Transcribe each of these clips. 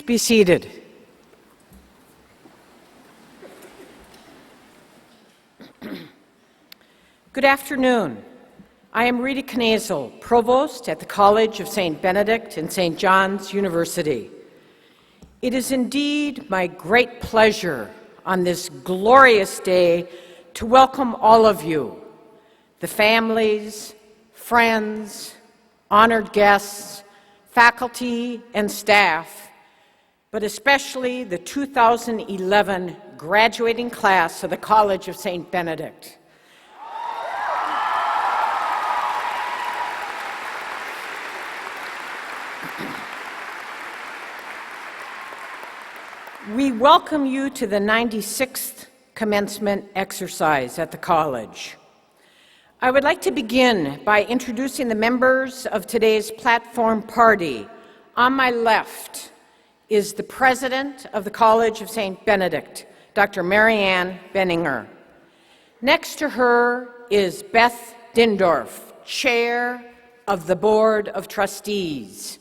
Please be seated. Good afternoon. I am Rita Knazel, Provost at the College of St. Benedict and St. John's University. It is indeed my great pleasure on this glorious day to welcome all of you, the families, friends, honored guests, faculty and staff, but especially the 2011 graduating class of the College of St. Benedict. We welcome you to the 96th commencement exercise at the college. I would like to begin by introducing the members of today's platform party. On my left is the president of the College of St. Benedict, Dr. Marianne Benninger. Next to her is Beth Dindorf, chair of the Board of Trustees.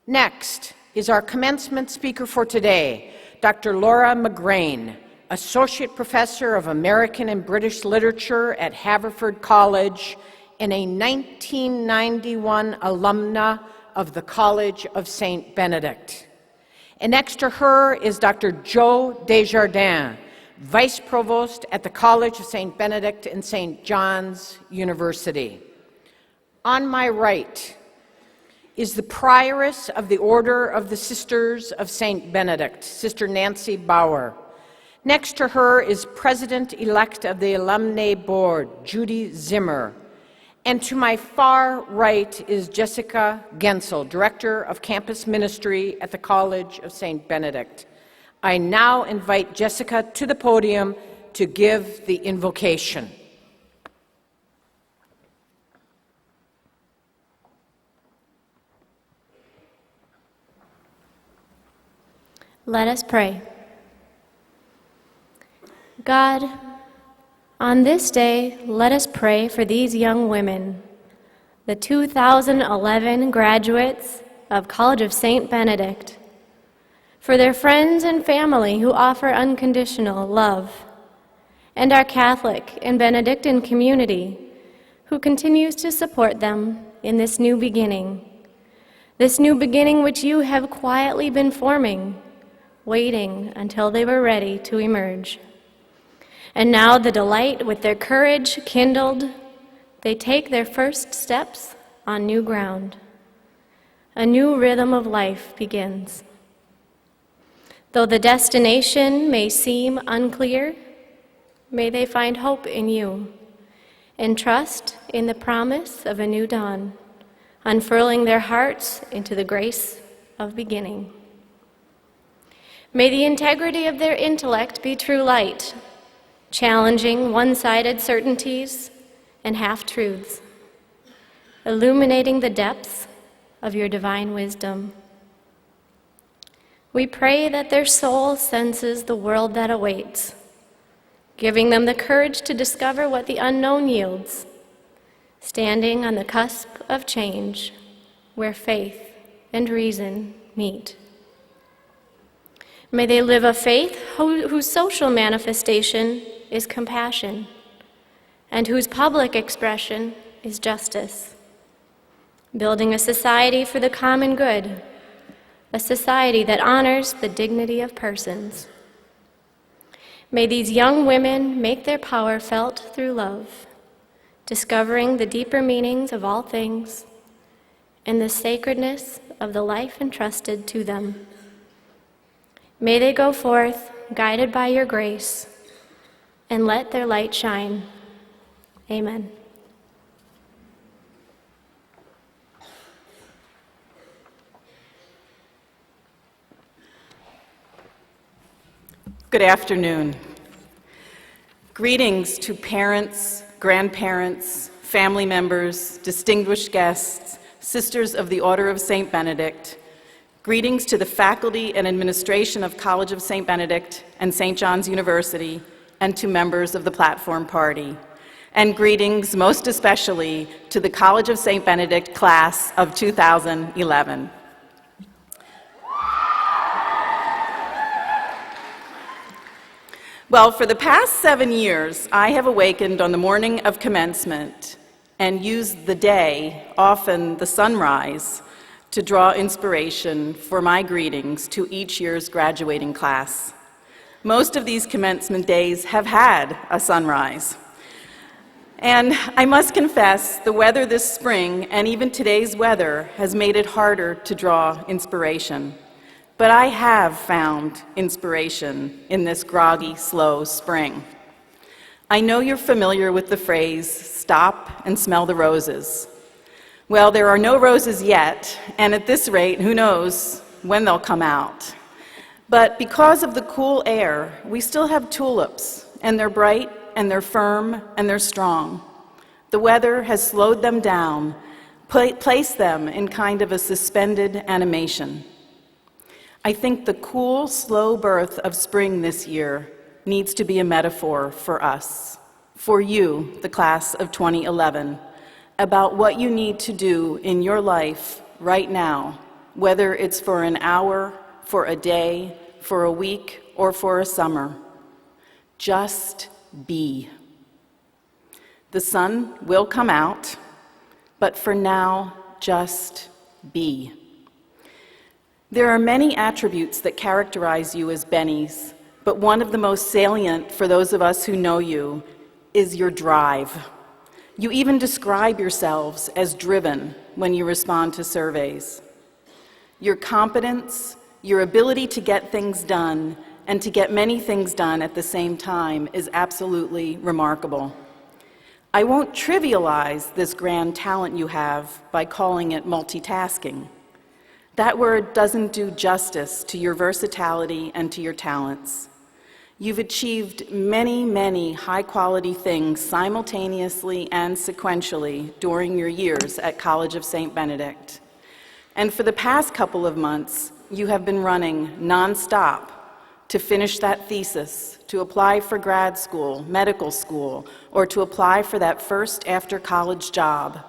Next is our commencement speaker for today, Dr. Laura McGrane, Associate Professor of American and British Literature at Haverford College and a 1991 alumna of the College of St. Benedict. And next to her is Dr. Joe Desjardins, Vice Provost at the College of St. Benedict and St. John's University. On my right is the Prioress of the Order of the Sisters of St. Benedict, Sister Nancy Bauer. Next to her is President-elect of the Alumni Board, Judy Zimmer. And to my far right is Jessica Gensel, Director of Campus Ministry at the College of St. Benedict. I now invite Jessica to the podium to give the invocation. Let us pray. God, on this day, let us pray for these young women, the 2011 graduates of College of St. Benedict, for their friends and family who offer unconditional love, and our Catholic and Benedictine community who continues to support them in this new beginning which you have quietly been forming, waiting until they were ready to emerge. And now the delight with their courage kindled, they take their first steps on new ground. A new rhythm of life begins. Though the destination may seem unclear, may they find hope in you and trust in the promise of a new dawn, unfurling their hearts into the grace of beginning. May the integrity of their intellect be true light, challenging one-sided certainties and half-truths, illuminating the depths of your divine wisdom. We pray that their soul senses the world that awaits, giving them the courage to discover what the unknown yields, standing on the cusp of change where faith and reason meet. May they live a faith whose social manifestation is compassion and whose public expression is justice, building a society for the common good, a society that honors the dignity of persons. May these young women make their power felt through love, discovering the deeper meanings of all things and the sacredness of the life entrusted to them. May they go forth, guided by your grace, and let their light shine. Amen. Good afternoon. Greetings to parents, grandparents, family members, distinguished guests, Sisters of the Order of St. Benedict. Greetings to the faculty and administration of College of St. Benedict and St. John's University, and to members of the Platform Party. And greetings most especially to the College of St. Benedict class of 2011. Well, for the past 7 years, I have awakened on the morning of commencement and used the day, often the sunrise, to draw inspiration for my greetings to each year's graduating class. Most of these commencement days have had a sunrise. And I must confess, the weather this spring and even today's weather has made it harder to draw inspiration. But I have found inspiration in this groggy, slow spring. I know you're familiar with the phrase, stop and smell the roses. Well, there are no roses yet, and at this rate, who knows when they'll come out. But because of the cool air, we still have tulips, and they're bright, and they're firm, and they're strong. The weather has slowed them down, placed them in kind of a suspended animation. I think the cool, slow birth of spring this year needs to be a metaphor for us, for you, the class of 2011, about what you need to do in your life right now, whether it's for an hour, for a day, for a week, or for a summer. Just be. The sun will come out, but for now, just be. There are many attributes that characterize you as Bennies, but one of the most salient for those of us who know you is your drive. You even describe yourselves as driven when you respond to surveys. Your competence, your ability to get things done, and to get many things done at the same time is absolutely remarkable. I won't trivialize this grand talent you have by calling it multitasking. That word doesn't do justice to your versatility and to your talents. You've achieved many, many high-quality things simultaneously and sequentially during your years at College of St. Benedict. And for the past couple of months, you have been running nonstop to finish that thesis, to apply for grad school, medical school, or to apply for that first after-college job.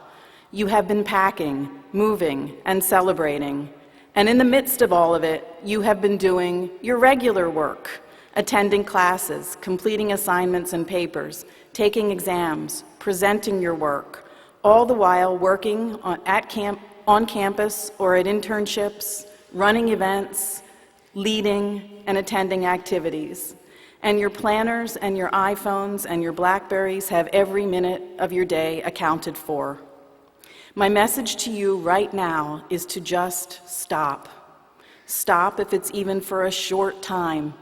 You have been packing, moving, and celebrating. And in the midst of all of it, you have been doing your regular work, attending classes, completing assignments and papers, taking exams, presenting your work, all the while working on campus or at internships, running events, leading and attending activities. And your planners and your iPhones and your Blackberries have every minute of your day accounted for. My message to you right now is to just stop. Stop if it's even for a short time.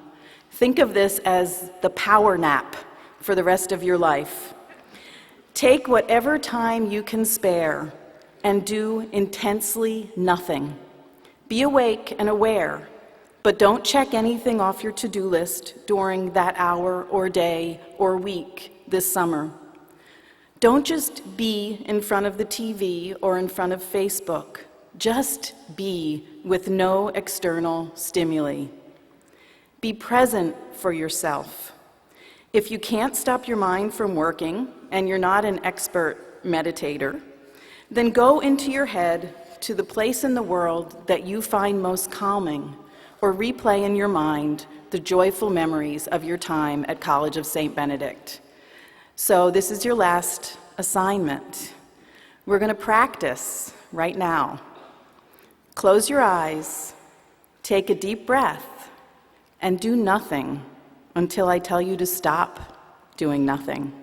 Think of this as the power nap for the rest of your life. Take whatever time you can spare and do intensely nothing. Be awake and aware, but don't check anything off your to-do list during that hour or day or week this summer. Don't just be in front of the TV or in front of Facebook. Just be with no external stimuli. Be present for yourself. If you can't stop your mind from working and you're not an expert meditator, then go into your head to the place in the world that you find most calming, or replay in your mind the joyful memories of your time at College of St. Benedict. So this is your last assignment. We're going to practice right now. Close your eyes, take a deep breath, and do nothing until I tell you to stop doing nothing.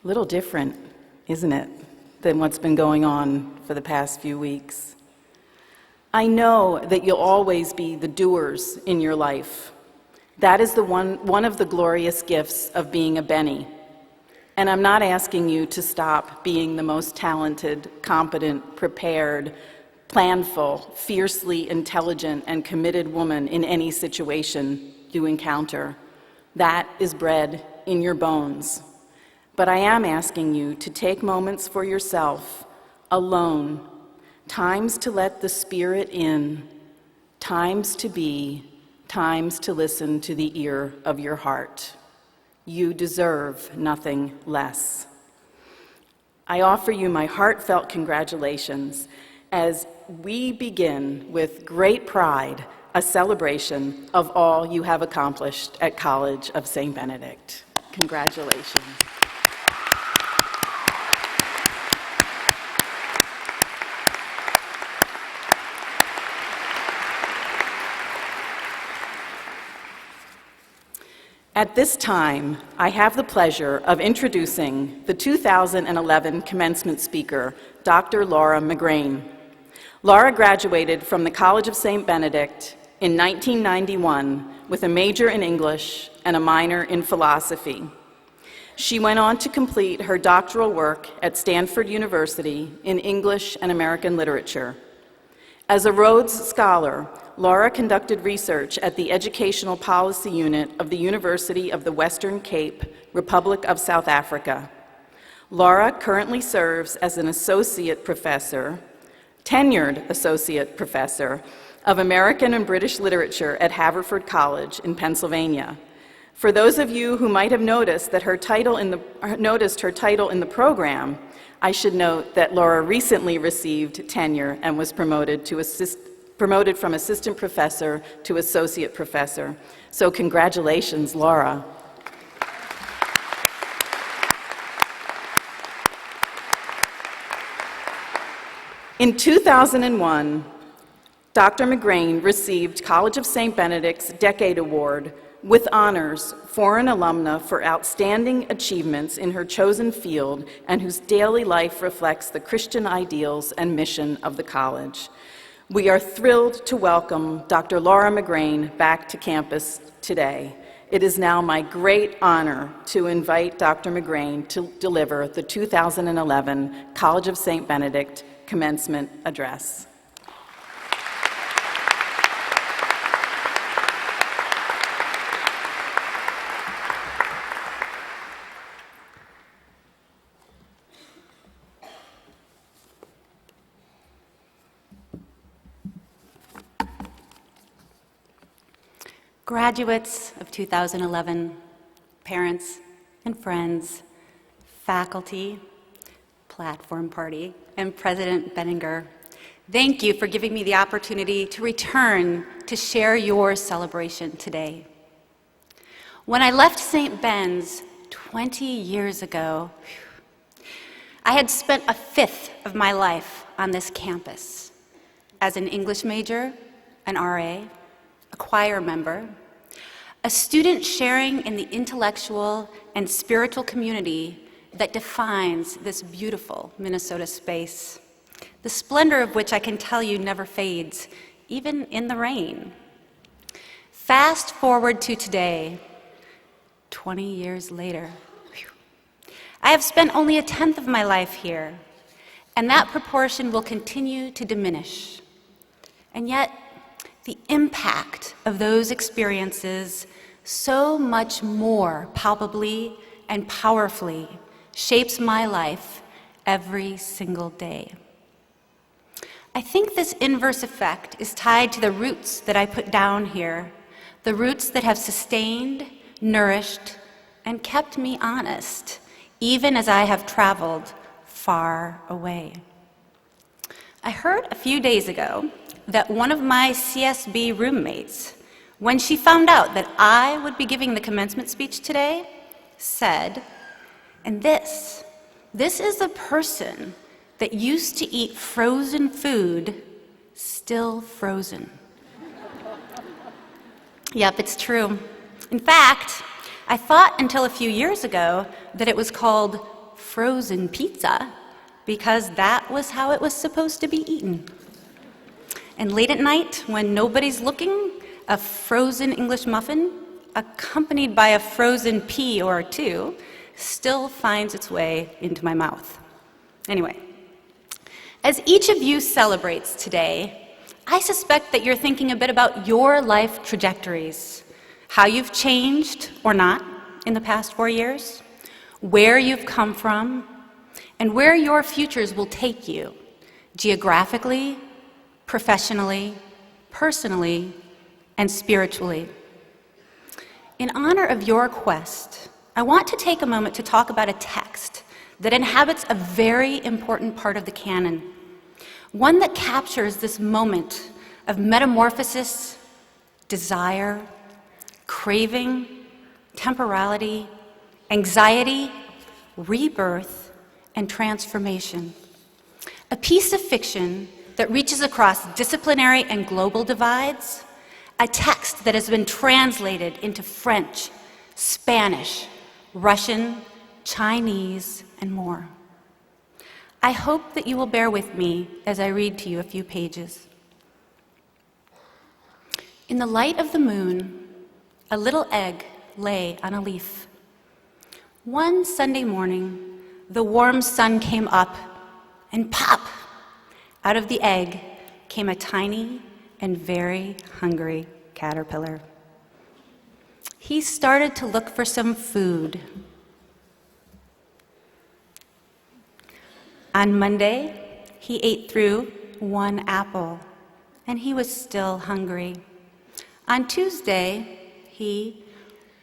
A little different, isn't it, than what's been going on for the past few weeks. I know that you'll always be the doers in your life. That is one of the glorious gifts of being a Benny. And I'm not asking you to stop being the most talented, competent, prepared, planful, fiercely intelligent, and committed woman in any situation you encounter. That is bred in your bones. But I am asking you to take moments for yourself, alone, times to let the Spirit in, times to be, times to listen to the ear of your heart. You deserve nothing less. I offer you my heartfelt congratulations as we begin with great pride a celebration of all you have accomplished at College of St. Benedict. Congratulations. At this time, I have the pleasure of introducing the 2011 commencement speaker, Dr. Laura McGrane. Laura graduated from the College of St. Benedict in 1991 with a major in English and a minor in philosophy. She went on to complete her doctoral work at Stanford University in English and American literature. As a Rhodes Scholar, Laura conducted research at the Educational Policy Unit of the University of the Western Cape, Republic of South Africa. Laura currently serves as an associate professor, tenured associate professor of American and British literature at Haverford College in Pennsylvania. For those of you who might have noticed her title in the program, I should note that Laura recently received tenure and was promoted from assistant professor to associate professor. So congratulations, Laura. In 2001, Dr. McGrane received College of St. Benedict's Decade Award with honors for an alumna for outstanding achievements in her chosen field and whose daily life reflects the Christian ideals and mission of the college. We are thrilled to welcome Dr. Laura McGrane back to campus today. It is now my great honor to invite Dr. McGrane to deliver the 2011 College of St. Benedict Commencement Address. Graduates of 2011, parents and friends, faculty, platform party, and President Benninger, thank you for giving me the opportunity to return to share your celebration today. When I left St. Ben's 20 years ago, I had spent a fifth of my life on this campus as an English major, an RA, a choir member, a student sharing in the intellectual and spiritual community that defines this beautiful Minnesota space, the splendor of which I can tell you never fades, even in the rain. Fast forward to today, 20 years later. I have spent only a tenth of my life here, and that proportion will continue to diminish. And yet, the impact of those experiences so much more palpably and powerfully shapes my life every single day. I think this inverse effect is tied to the roots that I put down here, the roots that have sustained, nourished, and kept me honest, even as I have traveled far away. I heard a few days ago that one of my CSB roommates, when she found out that I would be giving the commencement speech today, said, and this is the person that used to eat frozen food, still frozen. Yep, it's true. In fact, I thought until a few years ago that it was called frozen pizza because that was how it was supposed to be eaten. And late at night, when nobody's looking, a frozen English muffin, accompanied by a frozen pea or two, still finds its way into my mouth. Anyway, as each of you celebrates today, I suspect that you're thinking a bit about your life trajectories, how you've changed or not in the past 4 years, where you've come from, and where your futures will take you geographically, professionally, personally, and spiritually. In honor of your quest, I want to take a moment to talk about a text that inhabits a very important part of the canon, one that captures this moment of metamorphosis, desire, craving, temporality, anxiety, rebirth, and transformation. A piece of fiction that reaches across disciplinary and global divides, a text that has been translated into French, Spanish, Russian, Chinese, and more. I hope that you will bear with me as I read to you a few pages. In the light of the moon, a little egg lay on a leaf. One Sunday morning, the warm sun came up, and pop! Out of the egg came a tiny and very hungry caterpillar. He started to look for some food. On Monday, he ate through one apple, and he was still hungry. On Tuesday, he,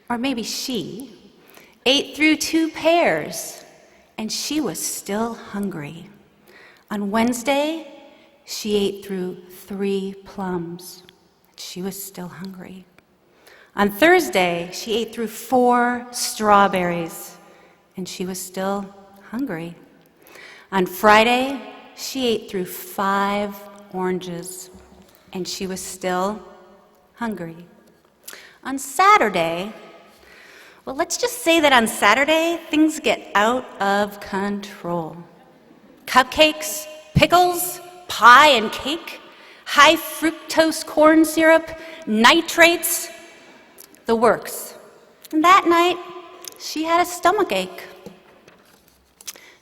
or maybe she, ate through 2 pears, and she was still hungry. On Wednesday, she ate through 3 plums, and she was still hungry. On Thursday, she ate through 4 strawberries, and she was still hungry. On Friday, she ate through 5 oranges, and she was still hungry. On Saturday, well, let's just say that on Saturday, things get out of control. Cupcakes, pickles, pie and cake, high fructose corn syrup, nitrates, the works. And that night, she had a stomachache.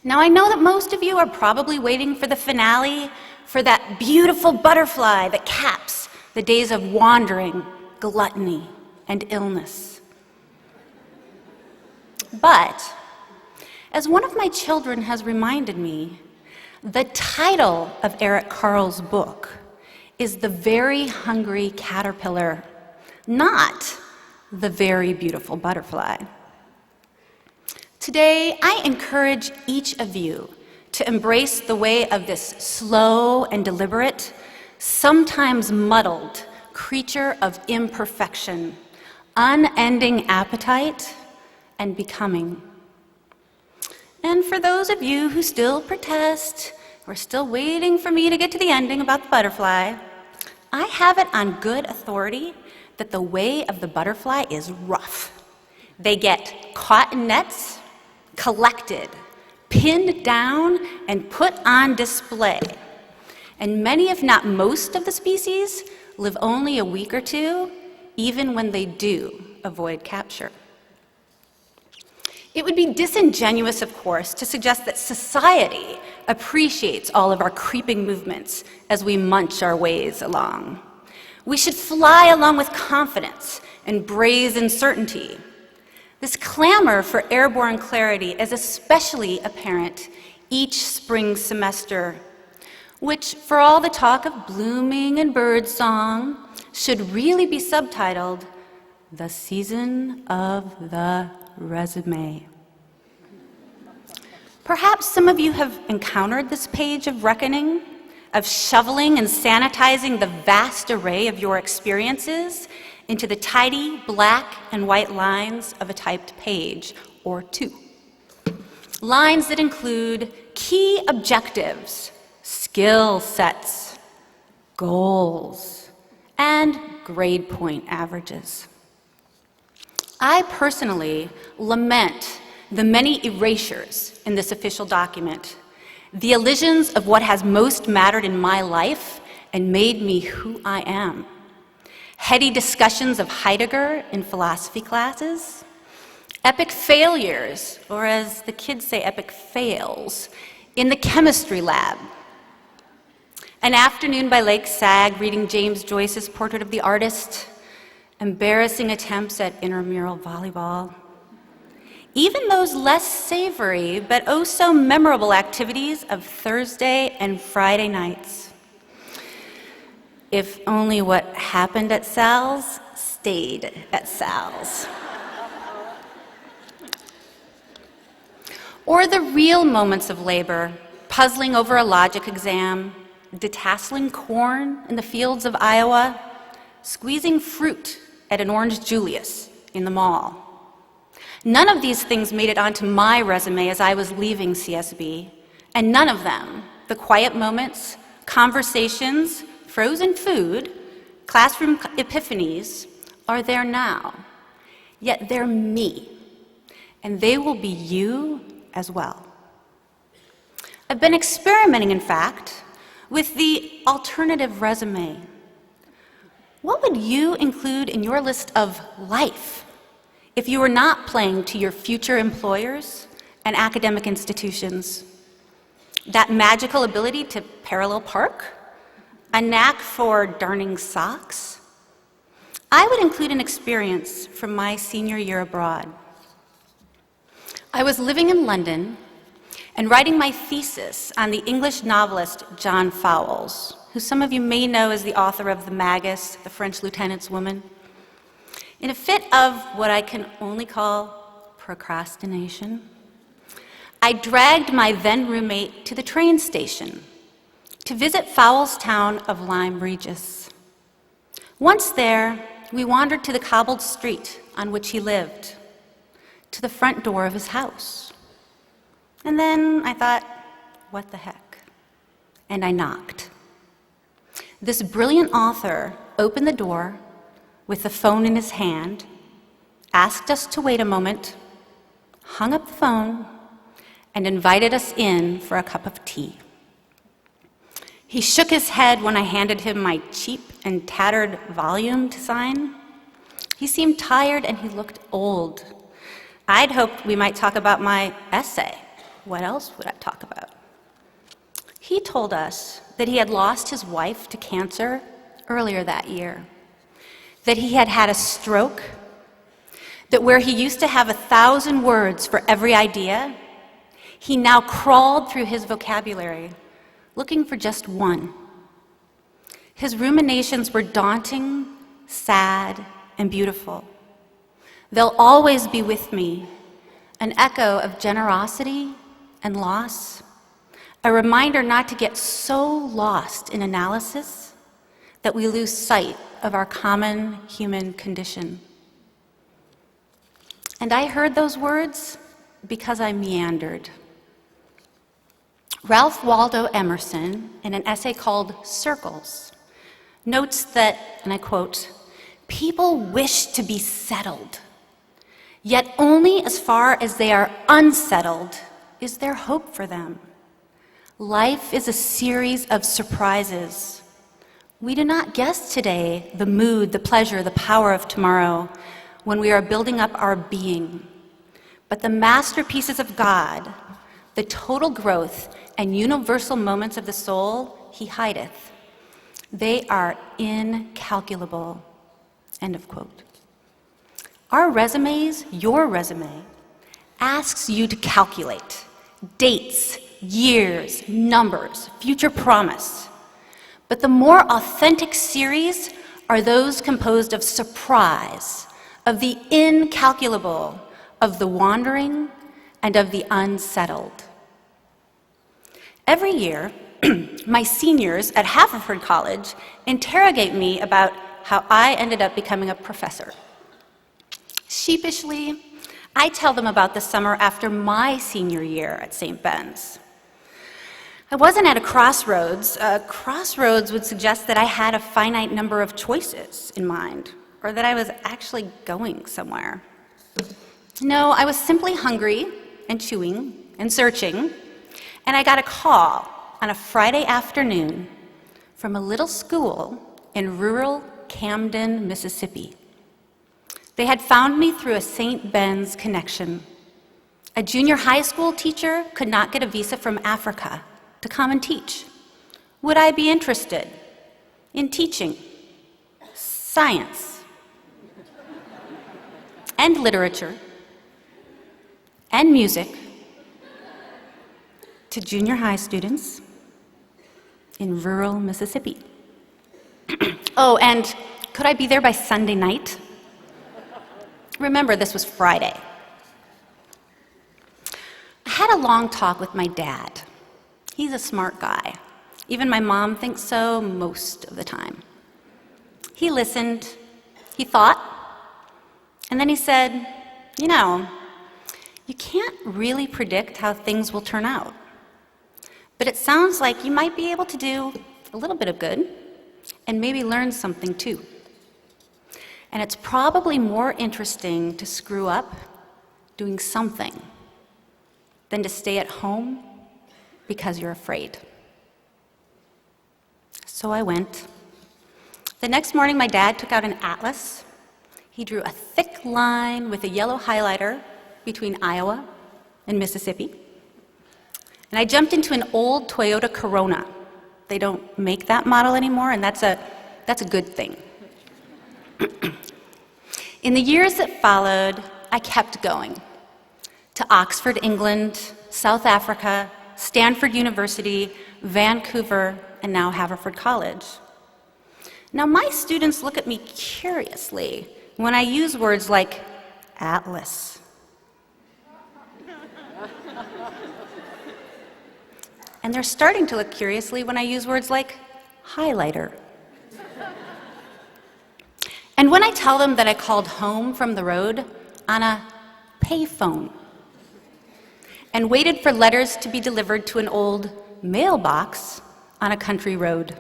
Now, I know that most of you are probably waiting for the finale, for that beautiful butterfly that caps the days of wandering, gluttony, and illness. But, as one of my children has reminded me, the title of Eric Carle's book is The Very Hungry Caterpillar, not The Very Beautiful Butterfly. Today, I encourage each of you to embrace the way of this slow and deliberate, sometimes muddled creature of imperfection, unending appetite, and becoming. And for those of you who still protest, or still waiting for me to get to the ending about the butterfly, I have it on good authority that the way of the butterfly is rough. They get caught in nets, collected, pinned down, and put on display. And many, if not most, of the species live only a week or 2, even when they do avoid capture. It would be disingenuous, of course, to suggest that society appreciates all of our creeping movements as we munch our ways along. We should fly along with confidence and brazen certainty. This clamor for airborne clarity is especially apparent each spring semester, which, for all the talk of blooming and birdsong, should really be subtitled, The Season of the Resume. Perhaps some of you have encountered this page of reckoning, of shoveling and sanitizing the vast array of your experiences into the tidy black and white lines of a typed page, or 2. Lines that include key objectives, skill sets, goals, and grade point averages. I personally lament the many erasures in this official document, the elisions of what has most mattered in my life and made me who I am. Heady discussions of Heidegger in philosophy classes, epic failures, or as the kids say, epic fails, in the chemistry lab. An afternoon by Lake Sag reading James Joyce's Portrait of the Artist, embarrassing attempts at intramural volleyball. even those less savory but oh so memorable activities of Thursday and Friday nights. If only what happened at Sal's stayed at Sal's. Or the real moments of labor, puzzling over a logic exam, detasseling corn in the fields of Iowa, squeezing fruit at an Orange Julius in the mall. None of these things made it onto my resume as I was leaving CSB, and none of them, the quiet moments, conversations, frozen food, classroom epiphanies, are there now. Yet they're me, and they will be you as well. I've been experimenting, in fact, with the alternative resume. What would you include in your list of life if you were not playing to your future employers and academic institutions? That magical ability to parallel park? A knack for darning socks? I would include an experience from my senior year abroad. I was living in London and writing my thesis on the English novelist John Fowles, who some of you may know as the author of The Magus, The French Lieutenant's Woman. In a fit of what I can only call procrastination, I dragged my then roommate to the train station to visit Fowles' town of Lyme Regis. Once there, we wandered to the cobbled street on which he lived, to the front door of his house. And then I thought, what the heck? And I knocked. This brilliant author opened the door with the phone in his hand, asked us to wait a moment, hung up the phone, and invited us in for a cup of tea. He shook his head when I handed him my cheap and tattered volume to sign. He seemed tired and he looked old. I'd hoped we might talk about my essay. What else would I talk about? He told us that he had lost his wife to cancer earlier that year, that he had had a stroke, that where he used to have 1,000 words for every idea, he now crawled through his vocabulary, looking for just one. His ruminations were daunting, sad, and beautiful. They'll always be with me, an echo of generosity and loss, a reminder not to get so lost in analysis that we lose sight of our common human condition. And I heard those words because I meandered. Ralph Waldo Emerson, in an essay called Circles, notes that, and I quote, "People wish to be settled, yet only as far as they are unsettled is there hope for them. Life is a series of surprises. We do not guess today the mood, the pleasure, the power of tomorrow when we are building up our being. But the masterpieces of God, the total growth and universal moments of the soul he hideth, they are incalculable." End of quote. Our resumes, your resume, asks you to calculate dates, years, numbers, future promise. But the more authentic series are those composed of surprise, of the incalculable, of the wandering, and of the unsettled. Every year, my seniors at Haverford College interrogate me about how I ended up becoming a professor. Sheepishly, I tell them about the summer after my senior year at St. Ben's. I wasn't at a crossroads. A crossroads would suggest that I had a finite number of choices in mind, or that I was actually going somewhere. No, I was simply hungry and chewing and searching, and I got a call on a Friday afternoon from a little school in rural Camden, Mississippi. They had found me through a St. Ben's connection. A junior high school teacher could not get a visa from Africa to come and teach. Would I be interested in teaching science and literature and music to junior high students in rural Mississippi. Oh, and could I be there by Sunday night? Remember, this was Friday. I had a long talk with my dad. He's a smart guy. Even my mom thinks so most of the time. He listened, he thought, and then he said, you know, you can't really predict how things will turn out. But it sounds like you might be able to do a little bit of good and maybe learn something too. And it's probably more interesting to screw up doing something than to stay at home because you're afraid. So I went. The next morning, my dad took out an atlas. He drew a thick line with a yellow highlighter between Iowa and Mississippi. And I jumped into an old Toyota Corona. They don't make that model anymore, and that's a good thing. In the years that followed, I kept going to Oxford, England, South Africa, Stanford University, Vancouver, and now Haverford College. Now, my students look at me curiously when I use words like atlas. And they're starting to look curiously when I use words like highlighter. And when I tell them that I called home from the road on a payphone and waited for letters to be delivered to an old mailbox on a country road.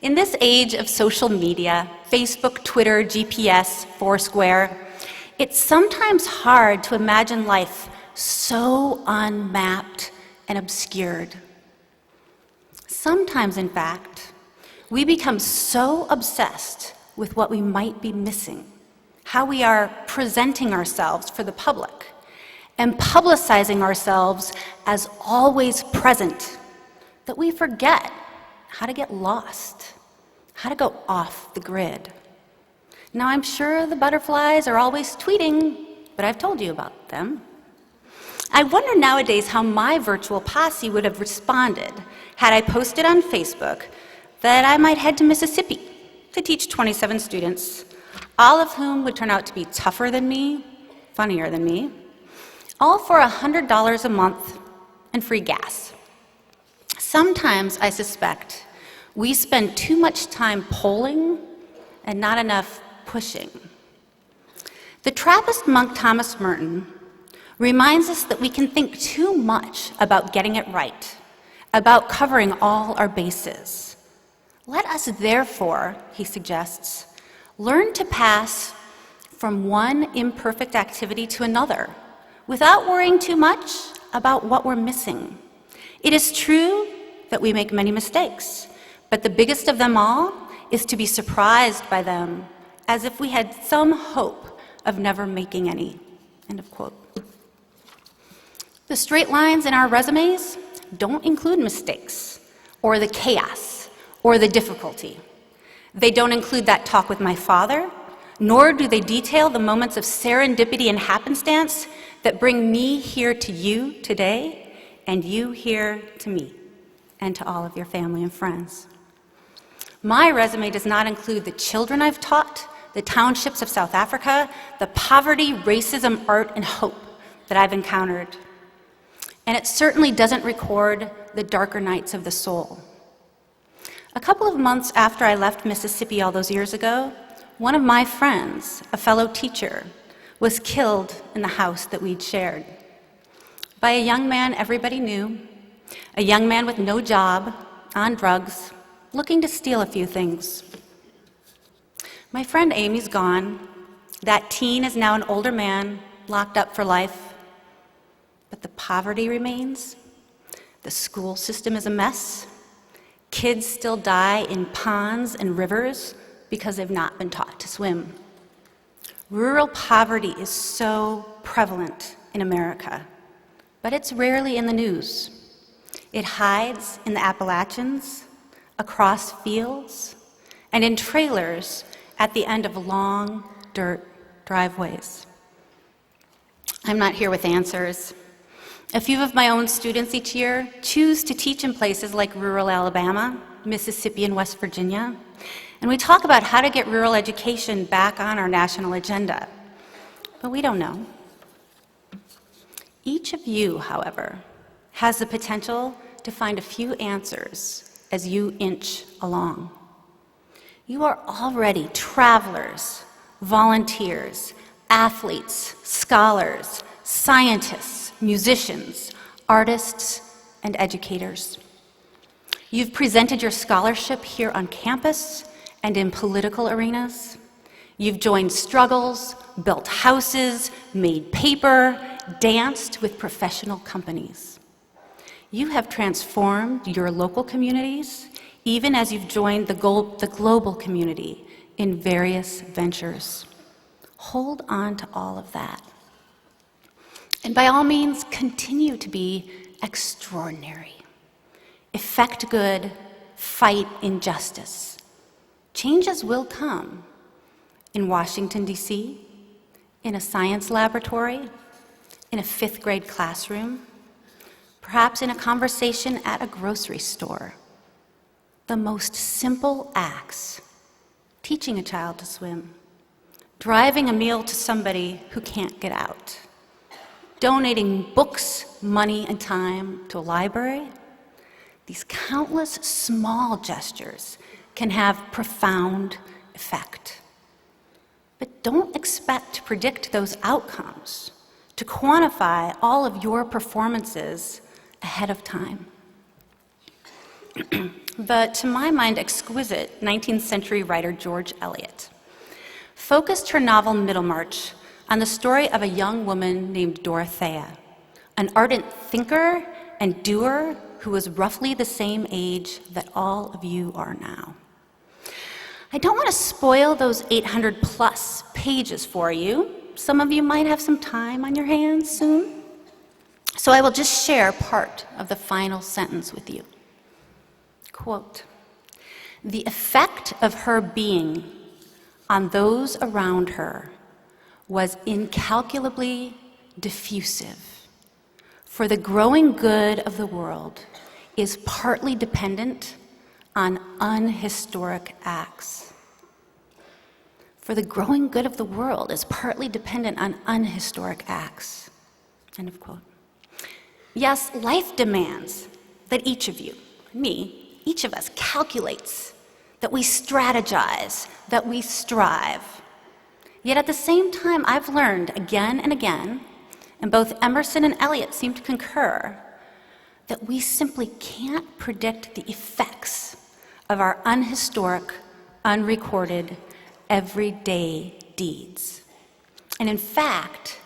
In this age of social media, Facebook, Twitter, GPS, Foursquare, it's sometimes hard to imagine life so unmapped and obscured. Sometimes, in fact, we become so obsessed with what we might be missing, how we are presenting ourselves for the public, and publicizing ourselves as always present, that we forget how to get lost, how to go off the grid. Now, I'm sure the butterflies are always tweeting, but I've told you about them. I wonder nowadays how my virtual posse would have responded had I posted on Facebook that I might head to Mississippi to teach 27 students, all of whom would turn out to be tougher than me, funnier than me, all for $100 a month and free gas. Sometimes, I suspect, we spend too much time polling and not enough pushing. The Trappist monk Thomas Merton reminds us that we can think too much about getting it right, about covering all our bases. Let us therefore, he suggests, learn to pass from one imperfect activity to another without worrying too much about what we're missing. It is true that we make many mistakes, but the biggest of them all is to be surprised by them as if we had some hope of never making any. End of quote. The straight lines in our resumes don't include mistakes or the chaos or the difficulty. They don't include that talk with my father, nor do they detail the moments of serendipity and happenstance that bring me here to you today and you here to me and to all of your family and friends. My resume does not include the children I've taught, the townships of South Africa, the poverty, racism, art, and hope that I've encountered. And it certainly doesn't record the darker nights of the soul. A couple of months after I left Mississippi all those years ago, one of my friends, a fellow teacher, was killed in the house that we'd shared by a young man everybody knew, a young man with no job, on drugs, looking to steal a few things. My friend Amy's gone. That teen is now an older man, locked up for life. But the poverty remains. The school system is a mess. Kids still die in ponds and rivers because they've not been taught to swim. Rural poverty is so prevalent in America, but it's rarely in the news. It hides in the Appalachians, across fields, and in trailers at the end of long dirt driveways. I'm not here with answers. A few of my own students each year choose to teach in places like rural Alabama, Mississippi, and West Virginia, and we talk about how to get rural education back on our national agenda, but we don't know. Each of you, however, has the potential to find a few answers as you inch along. You are already travelers, volunteers, athletes, scholars, scientists, musicians, artists, and educators. You've presented your scholarship here on campus and in political arenas. You've joined struggles, built houses, made paper, danced with professional companies. You have transformed your local communities, even as you've joined the global community in various ventures. Hold on to all of that. And by all means, continue to be extraordinary. Effect good, fight injustice. Changes will come in Washington, D.C., in a science laboratory, in a fifth grade classroom, perhaps in a conversation at a grocery store. The most simple acts: teaching a child to swim, driving a meal to somebody who can't get out, donating books, money, and time to a library. These countless small gestures can have profound effect. But don't expect to predict those outcomes, to quantify all of your performances ahead of time. The, to my mind, exquisite 19th century writer George Eliot focused her novel Middlemarch on the story of a young woman named Dorothea, an ardent thinker and doer who was roughly the same age that all of you are now. I don't want to spoil those 800 plus pages for you. Some of you might have some time on your hands soon. So I will just share part of the final sentence with you. Quote, "The effect of her being on those around her was incalculably diffusive, for the growing good of the world is partly dependent on unhistoric acts." For the growing good of the world is partly dependent on unhistoric acts. End of quote. Yes, life demands that each of you, me, each of us calculates, that we strategize, that we strive. Yet at the same time, I've learned again and again, and both Emerson and Eliot seem to concur, that we simply can't predict the effects of our unhistoric, unrecorded, everyday deeds. And in fact,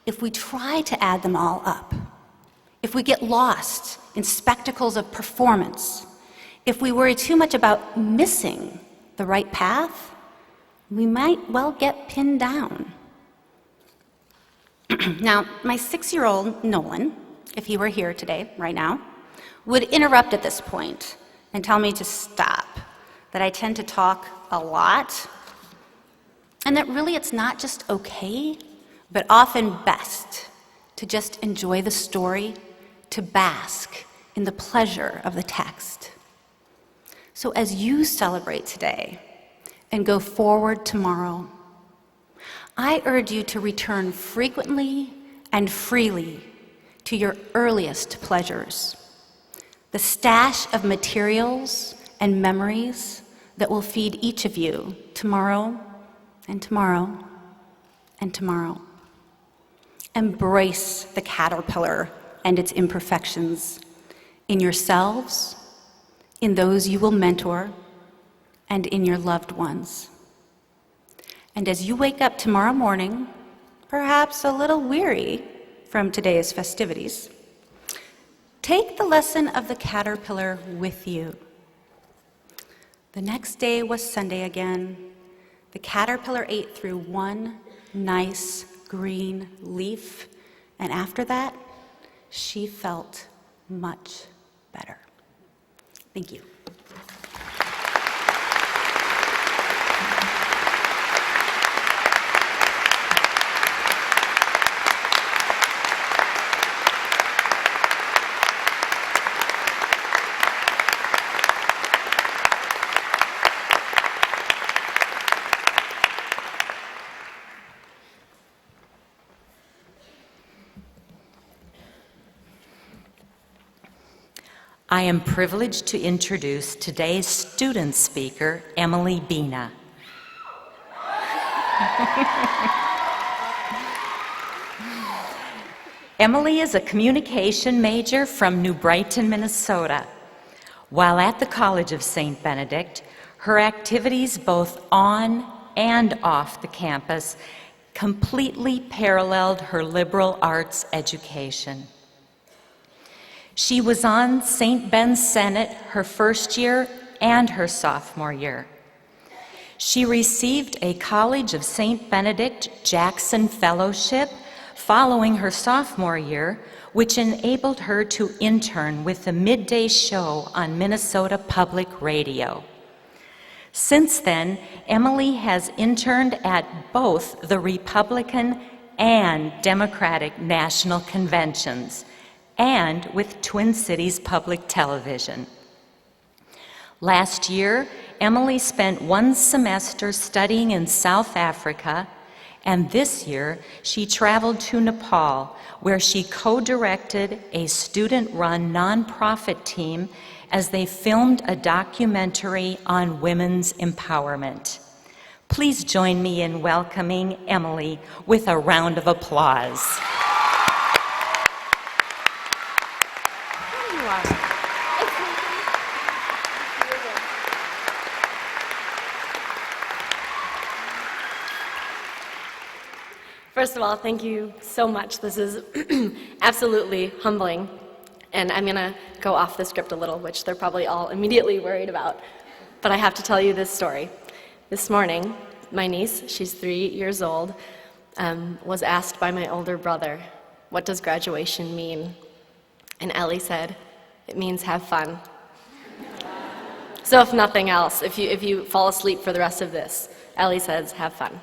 if we try to add them all up, if we get lost in spectacles of performance, if we worry too much about missing the right path, we might well get pinned down. Now, my 6-year-old Nolan, if he were here today, right now, would interrupt at this point and tell me to stop, that I tend to talk a lot, and that really it's not just okay, but often best to just enjoy the story, to bask in the pleasure of the text. So as you celebrate today and go forward tomorrow, I urge you to return frequently and freely to your earliest pleasures, the stash of materials and memories that will feed each of you tomorrow and tomorrow and tomorrow. Embrace the caterpillar and its imperfections in yourselves, in those you will mentor, and in your loved ones. And as you wake up tomorrow morning, perhaps a little weary from today's festivities, take the lesson of the caterpillar with you. The next day was Sunday again. The caterpillar ate through one nice green leaf, and after that, she felt much better. Thank you. I am privileged to introduce today's student speaker, Emily Bina. Emily is a communication major from New Brighton, Minnesota. While at the College of St. Benedict, her activities both on and off the campus completely paralleled her liberal arts education. She was on St. Ben's Senate her first year and her sophomore year. She received a College of St. Benedict Jackson Fellowship following her sophomore year, which enabled her to intern with the midday show on Minnesota Public Radio. Since then, Emily has interned at both the Republican and Democratic national conventions and with Twin Cities Public Television. Last year, Emily spent one semester studying in South Africa, and this year she traveled to Nepal, where she co-directed a student-run nonprofit team as they filmed a documentary on women's empowerment. Please join me in welcoming Emily with a round of applause. First of all, thank you so much. This is absolutely humbling. And I'm going to go off the script a little, which they're probably all immediately worried about. But I have to tell you this story. This morning, my niece, she's 3 years old, was asked by my older brother, "What does graduation mean?" And Ellie said, "It means have fun." So if nothing else, if you fall asleep for the rest of this, Ellie says, have fun.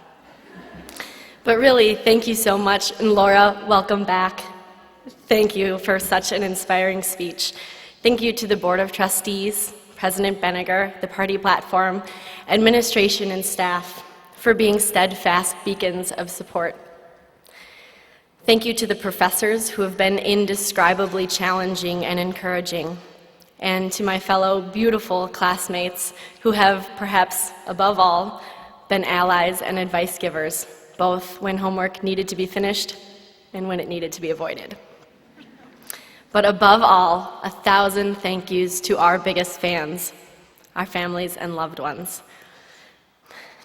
But really, thank you so much. And Laura, welcome back. Thank you for such an inspiring speech. Thank you to the Board of Trustees, President Benninger, the party platform, administration and staff for being steadfast beacons of support. Thank you to the professors who have been indescribably challenging and encouraging, and to my fellow beautiful classmates who have, perhaps above all, been allies and advice givers, both when homework needed to be finished and when it needed to be avoided. But above all, 1,000 thank yous to our biggest fans, our families and loved ones.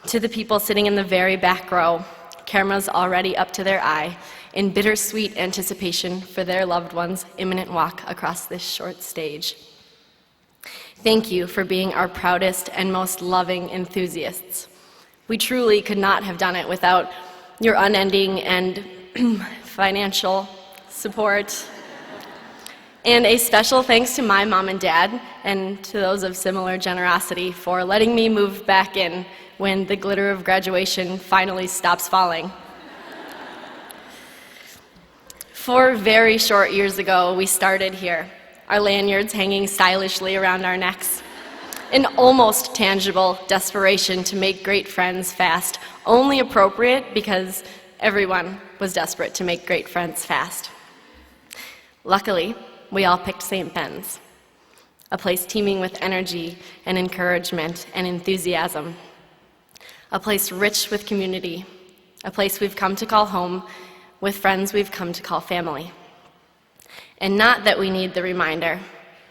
To the people sitting in the very back row, cameras already up to their eye, in bittersweet anticipation for their loved one's imminent walk across this short stage. Thank you for being our proudest and most loving enthusiasts. We truly could not have done it without your unending and financial support. And a special thanks to my mom and dad, and to those of similar generosity, for letting me move back in when the glitter of graduation finally stops falling. 4 very short years ago, we started here, our lanyards hanging stylishly around our necks. An almost tangible desperation to make great friends fast, only appropriate because everyone was desperate to make great friends fast. Luckily, we all picked St. Ben's, a place teeming with energy and encouragement and enthusiasm, a place rich with community, a place we've come to call home, with friends we've come to call family. And not that we need the reminder,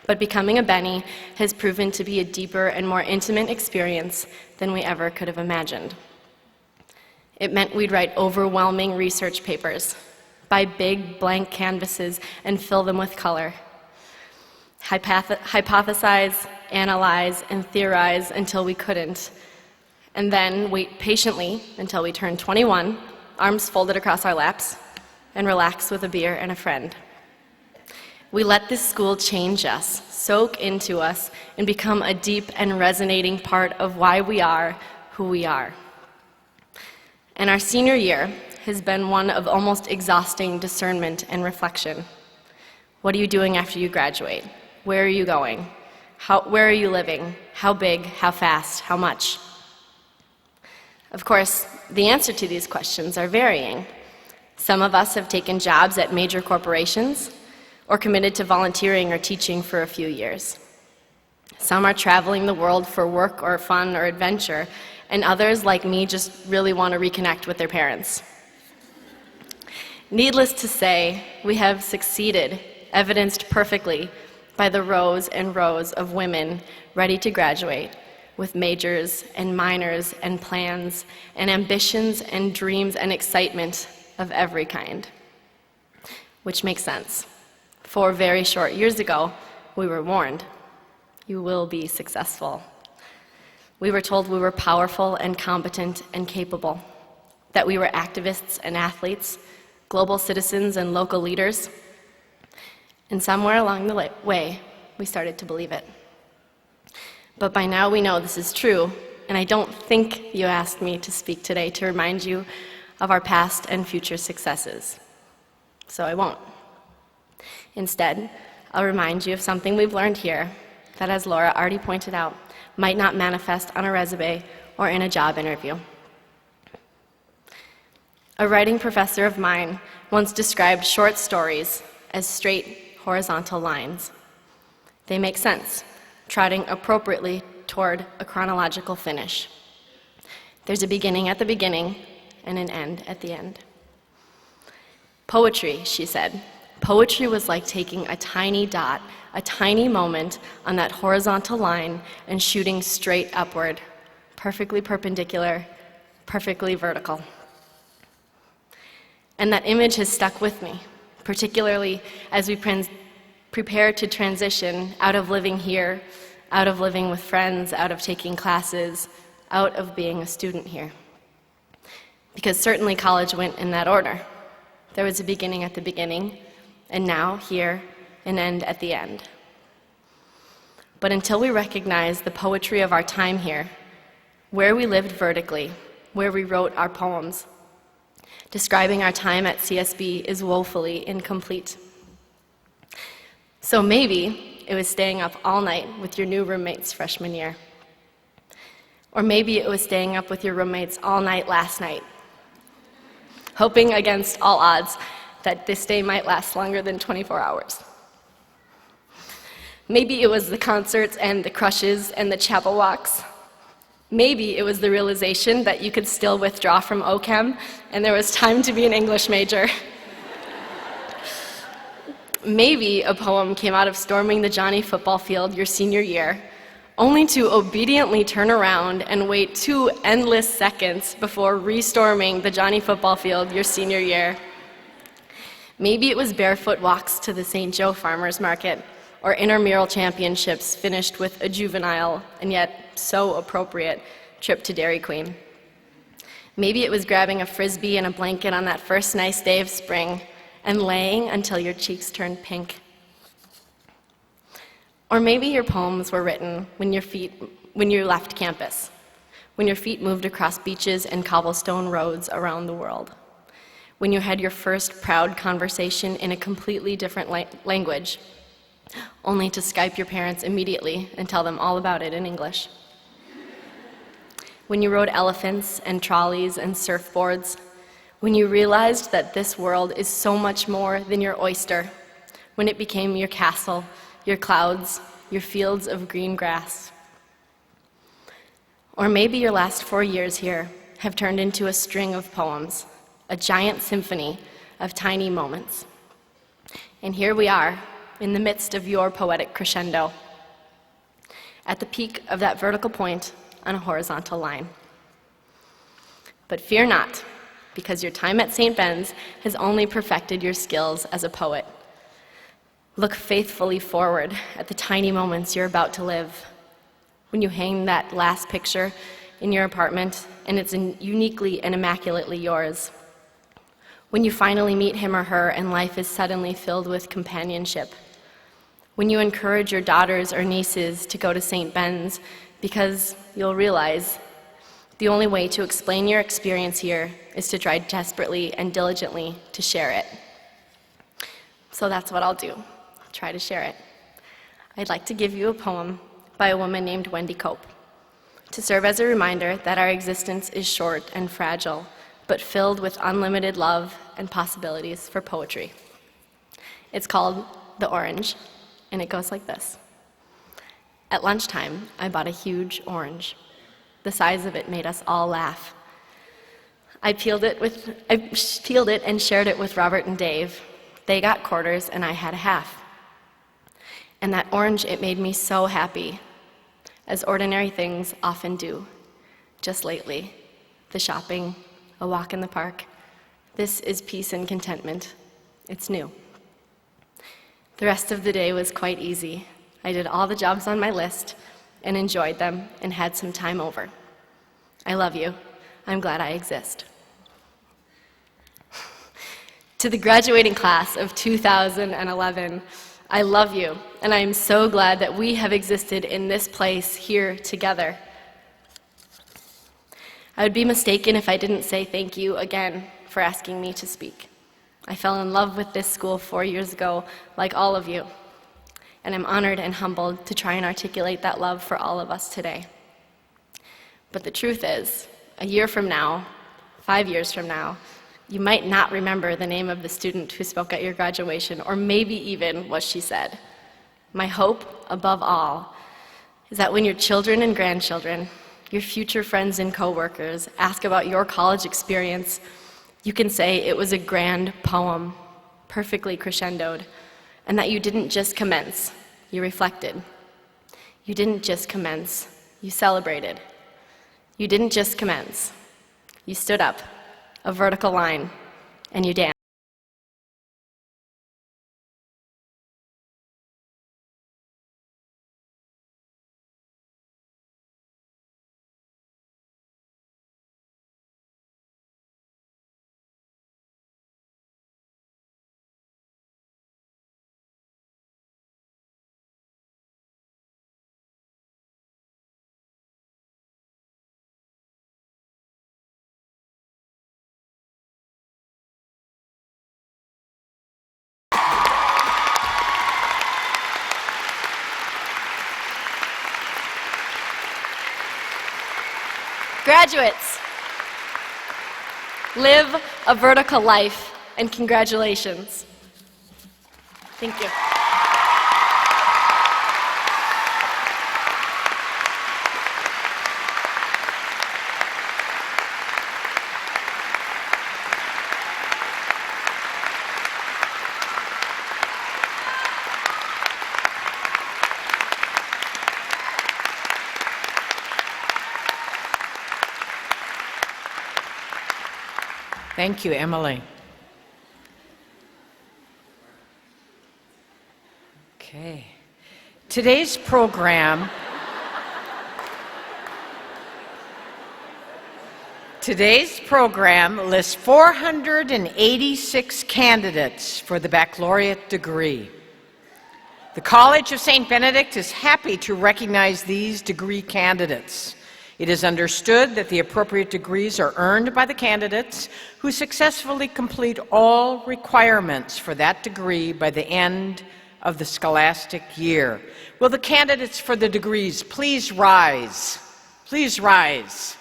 but becoming a Benny has proven to be a deeper and more intimate experience than we ever could have imagined. It meant we'd write overwhelming research papers, buy big blank canvases and fill them with color, hypothesize, analyze, and theorize until we couldn't, and then wait patiently until we turned 21, arms folded across our laps, and relax with a beer and a friend. We let this school change us, soak into us, and become a deep and resonating part of why we are who we are. And our senior year has been one of almost exhausting discernment and reflection. What are you doing after you graduate? Where are you going? Where are you living? How big? How fast? How much? Of course, the answer to these questions are varying. Some of us have taken jobs at major corporations, or committed to volunteering or teaching for a few years. Some are traveling the world for work or fun or adventure, and others, like me, just really want to reconnect with their parents. Needless to say, we have succeeded, evidenced perfectly by the rows and rows of women ready to graduate with majors and minors and plans and ambitions and dreams and excitement of every kind. Which makes sense. 4 very short years ago, we were warned, you will be successful. We were told we were powerful and competent and capable, that we were activists and athletes, global citizens and local leaders. And somewhere along the way, we started to believe it. But by now we know this is true, and I don't think you asked me to speak today to remind you of our past and future successes. So I won't. Instead, I'll remind you of something we've learned here that, as Laura already pointed out, might not manifest on a resume or in a job interview. A writing professor of mine once described short stories as straight, horizontal lines. They make sense, trotting appropriately toward a chronological finish. There's a beginning at the beginning and an end at the end. Poetry, she said. Poetry was like taking a tiny dot, a tiny moment on that horizontal line and shooting straight upward, perfectly perpendicular, perfectly vertical. And that image has stuck with me, particularly as we prepare to transition out of living here, out of living with friends, out of taking classes, out of being a student here. Because certainly college went in that order. There was a beginning at the beginning, and now, here, an end at the end. But until we recognize the poetry of our time here, where we lived vertically, where we wrote our poems, describing our time at CSB is woefully incomplete. So maybe it was staying up all night with your new roommates freshman year. Or maybe it was staying up with your roommates all night last night, hoping against all odds that this day might last longer than 24 hours. Maybe it was the concerts and the crushes and the chapel walks. Maybe it was the realization that you could still withdraw from OChem and there was time to be an English major. Maybe a poem came out of storming the Johnny football field your senior year, only to obediently turn around and wait 2 endless seconds before restorming the Johnny football field your senior year. Maybe it was barefoot walks to the St. Joe Farmers Market, or intramural championships finished with a juvenile, and yet so appropriate, trip to Dairy Queen. Maybe it was grabbing a Frisbee and a blanket on that first nice day of spring, and laying until your cheeks turned pink. Or maybe your poems were written when you left campus, when your feet moved across beaches and cobblestone roads around the world, when you had your first proud conversation in a completely different language, only to Skype your parents immediately and tell them all about it in English. When you rode elephants and trolleys and surfboards, when you realized that this world is so much more than your oyster, when it became your castle, your clouds, your fields of green grass. Or maybe your last 4 years here have turned into a string of poems, a giant symphony of tiny moments. And here we are, in the midst of your poetic crescendo, at the peak of that vertical point on a horizontal line. But fear not, because your time at St. Ben's has only perfected your skills as a poet. Look faithfully forward at the tiny moments you're about to live. When you hang that last picture in your apartment, and it's uniquely and immaculately yours. When you finally meet him or her, and life is suddenly filled with companionship. When you encourage your daughters or nieces to go to St. Ben's, because you'll realize the only way to explain your experience here is to try desperately and diligently to share it. So that's what I'll do. I'll try to share it. I'd like to give you a poem by a woman named Wendy Cope, to serve as a reminder that our existence is short and fragile, but filled with unlimited love and possibilities for poetry. It's called the orange, and it goes like this. At lunchtime, I bought a huge orange. The size of it made us all laugh. I peeled it and shared it with Robert and Dave. They got quarters and I had a half. And that orange, it made me so happy, as ordinary things often do. Just lately, the shopping, a walk in the park. This is peace and contentment. It's new. The rest of the day was quite easy. I did all the jobs on my list and enjoyed them and had some time over. I love you. I'm glad I exist. To the graduating class of 2011, I love you, and I am so glad that we have existed in this place here together. I would be mistaken if I didn't say thank you again for asking me to speak. I fell in love with this school 4 years ago, like all of you, and I'm honored and humbled to try and articulate that love for all of us today. But the truth is, a year from now, 5 years from now, you might not remember the name of the student who spoke at your graduation, or maybe even what she said. My hope, above all, is that when your children and grandchildren, your future friends and coworkers ask about your college experience, you can say it was a grand poem, perfectly crescendoed, and that you didn't just commence, you reflected. You didn't just commence, you celebrated. You didn't just commence, you stood up, a vertical line, and you danced. Graduates, live a vertical life, and congratulations. Thank you. Thank you, Emily. Okay. Today's program lists 486 candidates for the baccalaureate degree. The College of St. Benedict is happy to recognize these degree candidates. It is understood that the appropriate degrees are earned by the candidates who successfully complete all requirements for that degree by the end of the scholastic year. Will the candidates for the degrees please rise? Please rise.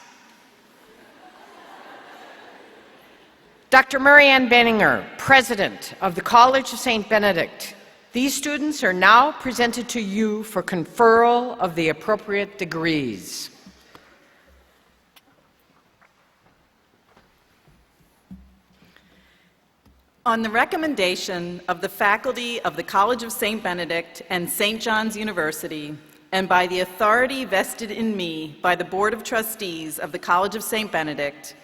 Dr. Marianne Benninger, President of the College of St. Benedict. These students are now presented to you for conferral of the appropriate degrees. On the recommendation of the faculty of the College of St. Benedict and St. John's University, and by the authority vested in me by the Board of Trustees of the College of St. Benedict,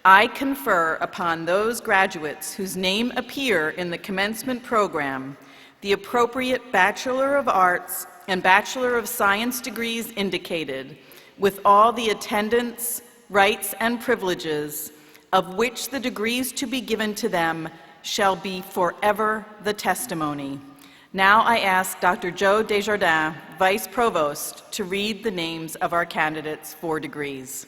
I confer upon those graduates whose name appear in the commencement program the appropriate Bachelor of Arts and Bachelor of Science degrees indicated, with all the attendance, rights, and privileges of which the degrees to be given to them shall be forever the testimony. Now I ask Dr. Joe Desjardins, Vice Provost, to read the names of our candidates for degrees.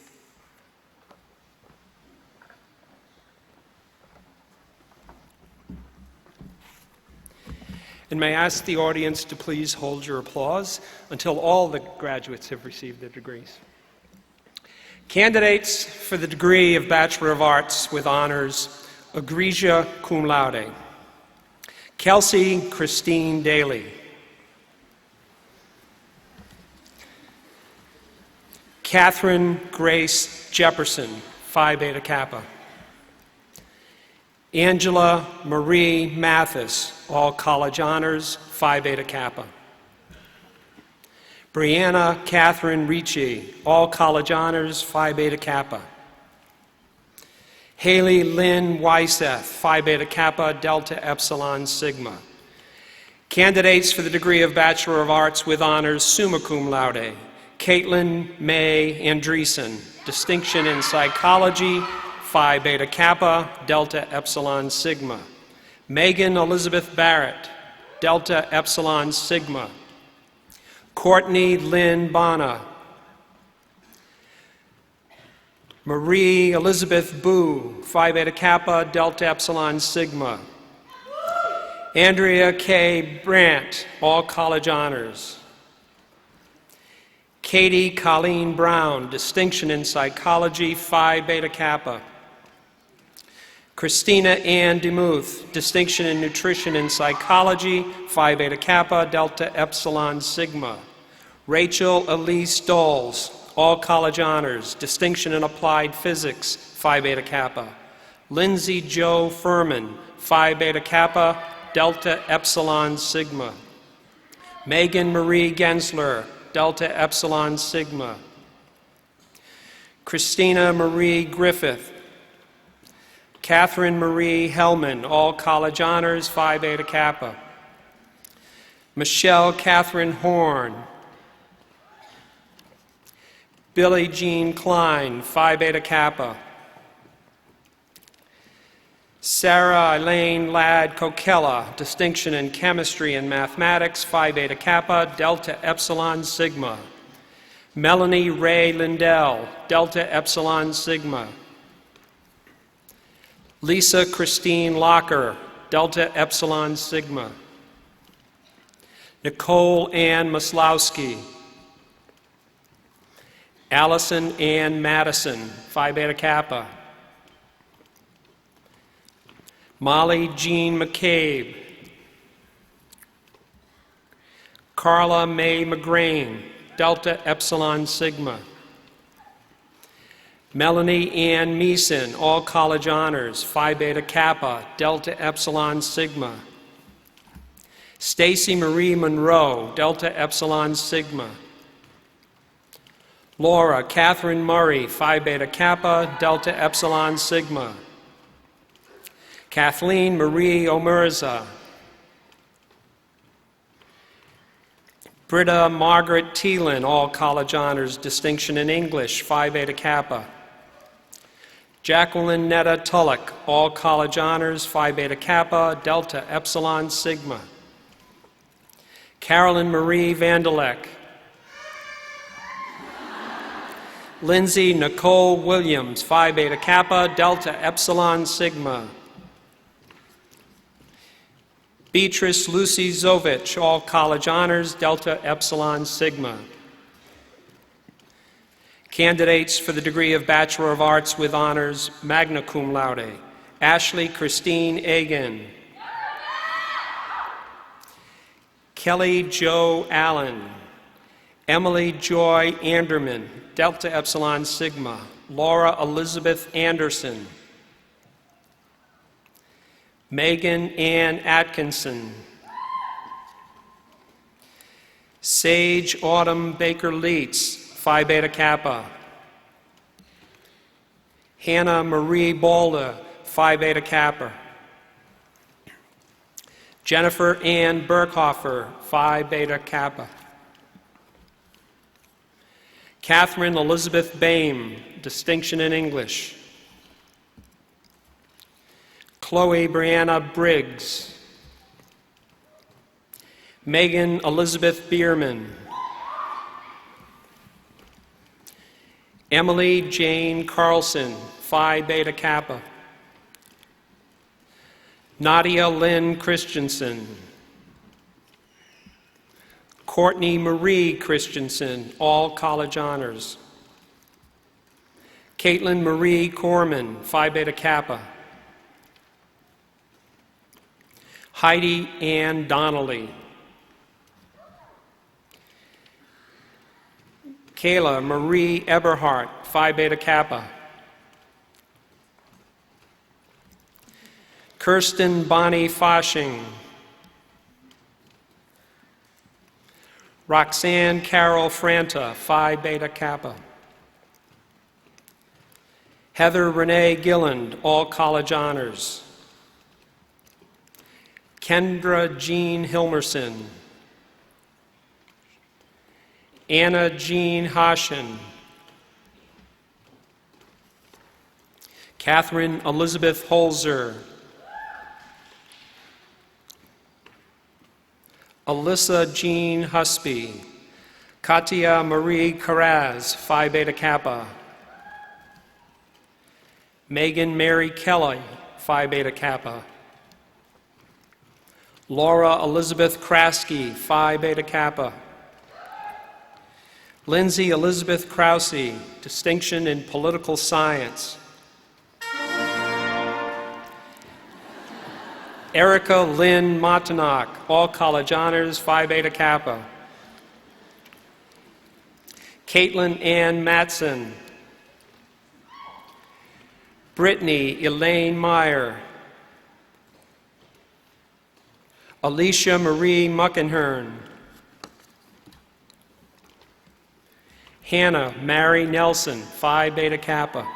And may I ask the audience to please hold your applause until all the graduates have received their degrees. Candidates for the degree of Bachelor of Arts with honors, egregia cum laude. Kelsey Christine Daly. Catherine Grace Jefferson, Phi Beta Kappa. Angela Marie Mathis, all college honors, Phi Beta Kappa. Brianna Catherine Ricci, all college honors, Phi Beta Kappa. Haley Lynn Wyseth, Phi Beta Kappa, Delta Epsilon Sigma. Candidates for the degree of Bachelor of Arts with honors, summa cum laude. Caitlin May Andreessen, distinction in psychology, Phi Beta Kappa, Delta Epsilon Sigma. Megan Elizabeth Barrett, Delta Epsilon Sigma. Courtney Lynn Bana. Marie Elizabeth Boo, Phi Beta Kappa, Delta Epsilon Sigma. Andrea K. Brandt, all college honors. Katie Colleen Brown, distinction in psychology, Phi Beta Kappa. Christina Ann DeMuth, distinction in nutrition and psychology, Phi Beta Kappa, Delta Epsilon Sigma. Rachel Elise Doles, all college honors, distinction in applied physics, Phi Beta Kappa. Lindsay Jo Furman, Phi Beta Kappa, Delta Epsilon Sigma. Megan Marie Gensler, Delta Epsilon Sigma. Christina Marie Griffith. Catherine Marie Hellman, all college honors, Phi Beta Kappa. Michelle Catherine Horn. Billie Jean Klein, Phi Beta Kappa. Sarah Elaine Ladd Kokella, distinction in chemistry and mathematics, Phi Beta Kappa, Delta Epsilon Sigma. Melanie Ray Lindell, Delta Epsilon Sigma. Lisa Christine Locker, Delta Epsilon Sigma. Nicole Ann Maslowski. Allison Ann Madison, Phi Beta Kappa. Molly Jean McCabe. Carla Mae McGrane, Delta Epsilon Sigma. Melanie Ann Meeson, all college honors, Phi Beta Kappa, Delta Epsilon Sigma. Stacy Marie Monroe, Delta Epsilon Sigma. Laura Catherine Murray, Phi Beta Kappa, Delta Epsilon Sigma. Kathleen Marie Omerza. Britta Margaret Thielen, all college honors, distinction in English, Phi Beta Kappa. Jacqueline Netta Tullock, all college honors, Phi Beta Kappa, Delta Epsilon Sigma. Carolyn Marie Vandelek. Lindsay Nicole Williams, Phi Beta Kappa, Delta Epsilon Sigma. Beatrice Lucy Zovich, all college honors, Delta Epsilon Sigma. Candidates for the degree of Bachelor of Arts with honors, magna cum laude. Ashley Christine Agan. Kelly Jo Allen. Emily Joy Anderman, Delta Epsilon Sigma. Laura Elizabeth Anderson. Megan Ann Atkinson. Sage Autumn Baker Leitz, Phi Beta Kappa. Hannah Marie Balda, Phi Beta Kappa. Jennifer Ann Burkhofer, Phi Beta Kappa. Catherine Elizabeth Boehm, distinction in English. Chloe Brianna Briggs. Megan Elizabeth Bierman. Emily Jane Carlson, Phi Beta Kappa. Nadia Lynn Christensen. Courtney Marie Christensen, all college honors. Caitlin Marie Corman, Phi Beta Kappa. Heidi Ann Donnelly. Kayla Marie Eberhardt, Phi Beta Kappa. Kirsten Bonnie Foshing. Roxanne Carol Franta, Phi Beta Kappa. Heather Renee Gilland, all college honors. Kendra Jean Hilmerson. Anna Jean Hoshin. Catherine Elizabeth Holzer. Alyssa Jean Husby. Katia Marie Carraz, Phi Beta Kappa. Megan Mary Kelly, Phi Beta Kappa. Laura Elizabeth Kraske, Phi Beta Kappa. Lindsay Elizabeth Krause, distinction in political science. Erica Lynn Montanak, all college honors, Phi Beta Kappa. Caitlin Ann Matson. Brittany Elaine Meyer. Alicia Marie Muckenhern. Hannah Mary Nelson, Phi Beta Kappa.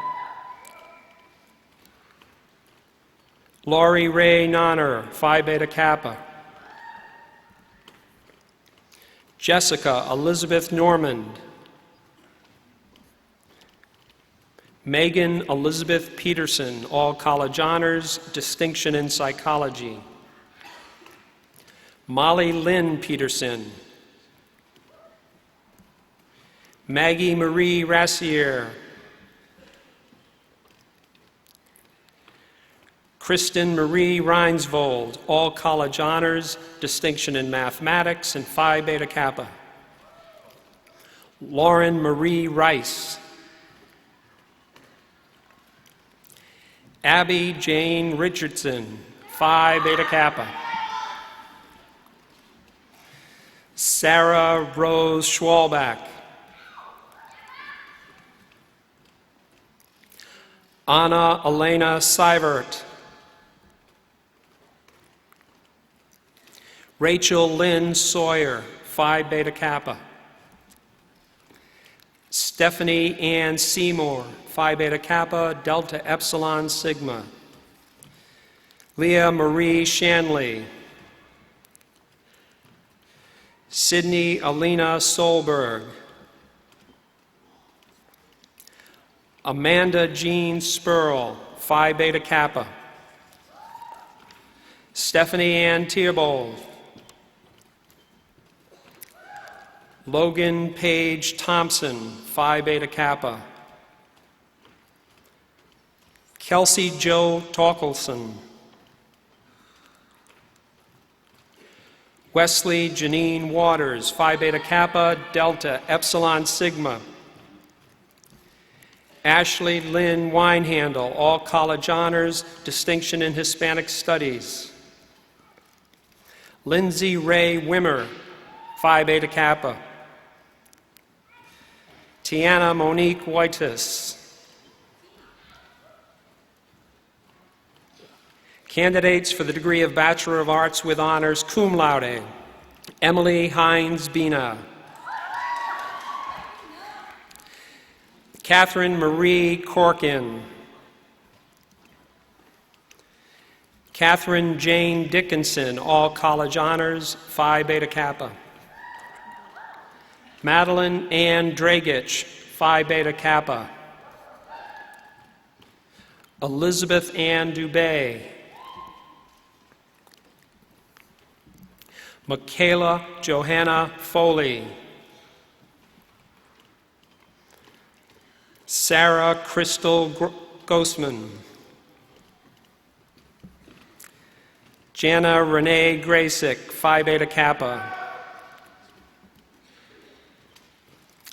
Laurie Ray Nonner, Phi Beta Kappa. Jessica Elizabeth Normand. Megan Elizabeth Peterson, all college honors, distinction in psychology. Molly Lynn Peterson. Maggie Marie Rassier. Kristen Marie Reinsvold, all college honors, distinction in mathematics and Phi Beta Kappa. Lauren Marie Rice. Abby Jane Richardson, Phi Beta Kappa. Sarah Rose Schwalbach. Anna Elena Seivert. Rachel Lynn Sawyer, Phi Beta Kappa. Stephanie Ann Seymour, Phi Beta Kappa, Delta Epsilon Sigma. Leah Marie Shanley. Sydney Alina Solberg. Amanda Jean Spurl, Phi Beta Kappa. Stephanie Ann Tierbold. Logan Page Thompson, Phi Beta Kappa. Kelsey Jo Torkelson. Wesley Janine Waters, Phi Beta Kappa, Delta Epsilon Sigma. Ashley Lynn Winehandle, all college honors, distinction in Hispanic studies. Lindsay Ray Wimmer, Phi Beta Kappa. Tiana Monique Whitus. Candidates for the degree of Bachelor of Arts with Honors, cum laude. Emily Hines Bina. Catherine Marie Corkin. Catherine Jane Dickinson, all college honors, Phi Beta Kappa. Madeline Ann Dragich, Phi Beta Kappa. Elizabeth Ann Dubé. Michaela Johanna Foley. Sarah Crystal Ghostman. Jana Renee Graysick, Phi Beta Kappa.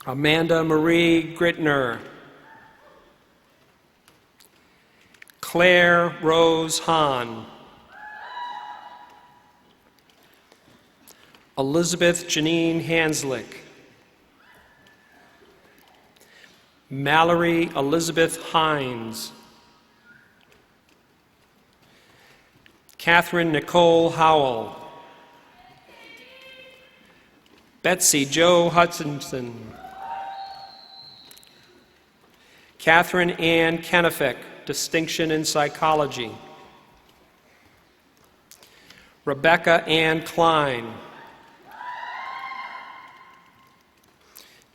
Amanda Marie Gritner. Claire Rose Hahn. Elizabeth Janine Hanslick. Mallory Elizabeth Hines. Catherine Nicole Howell. Betsy Jo Hutchinson. Catherine Ann Kennefick, Distinction in Psychology. Rebecca Ann Klein.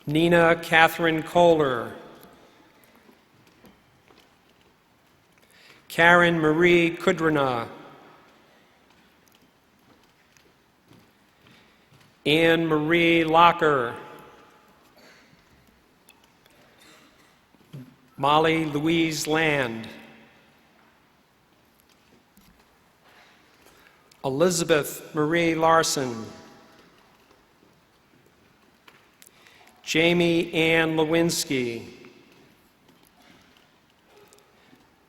Nina Catherine Kohler. Karen Marie Kudrana. Anne Marie Locker. Molly Louise Land. Elizabeth Marie Larson. Jamie Ann Lewinsky.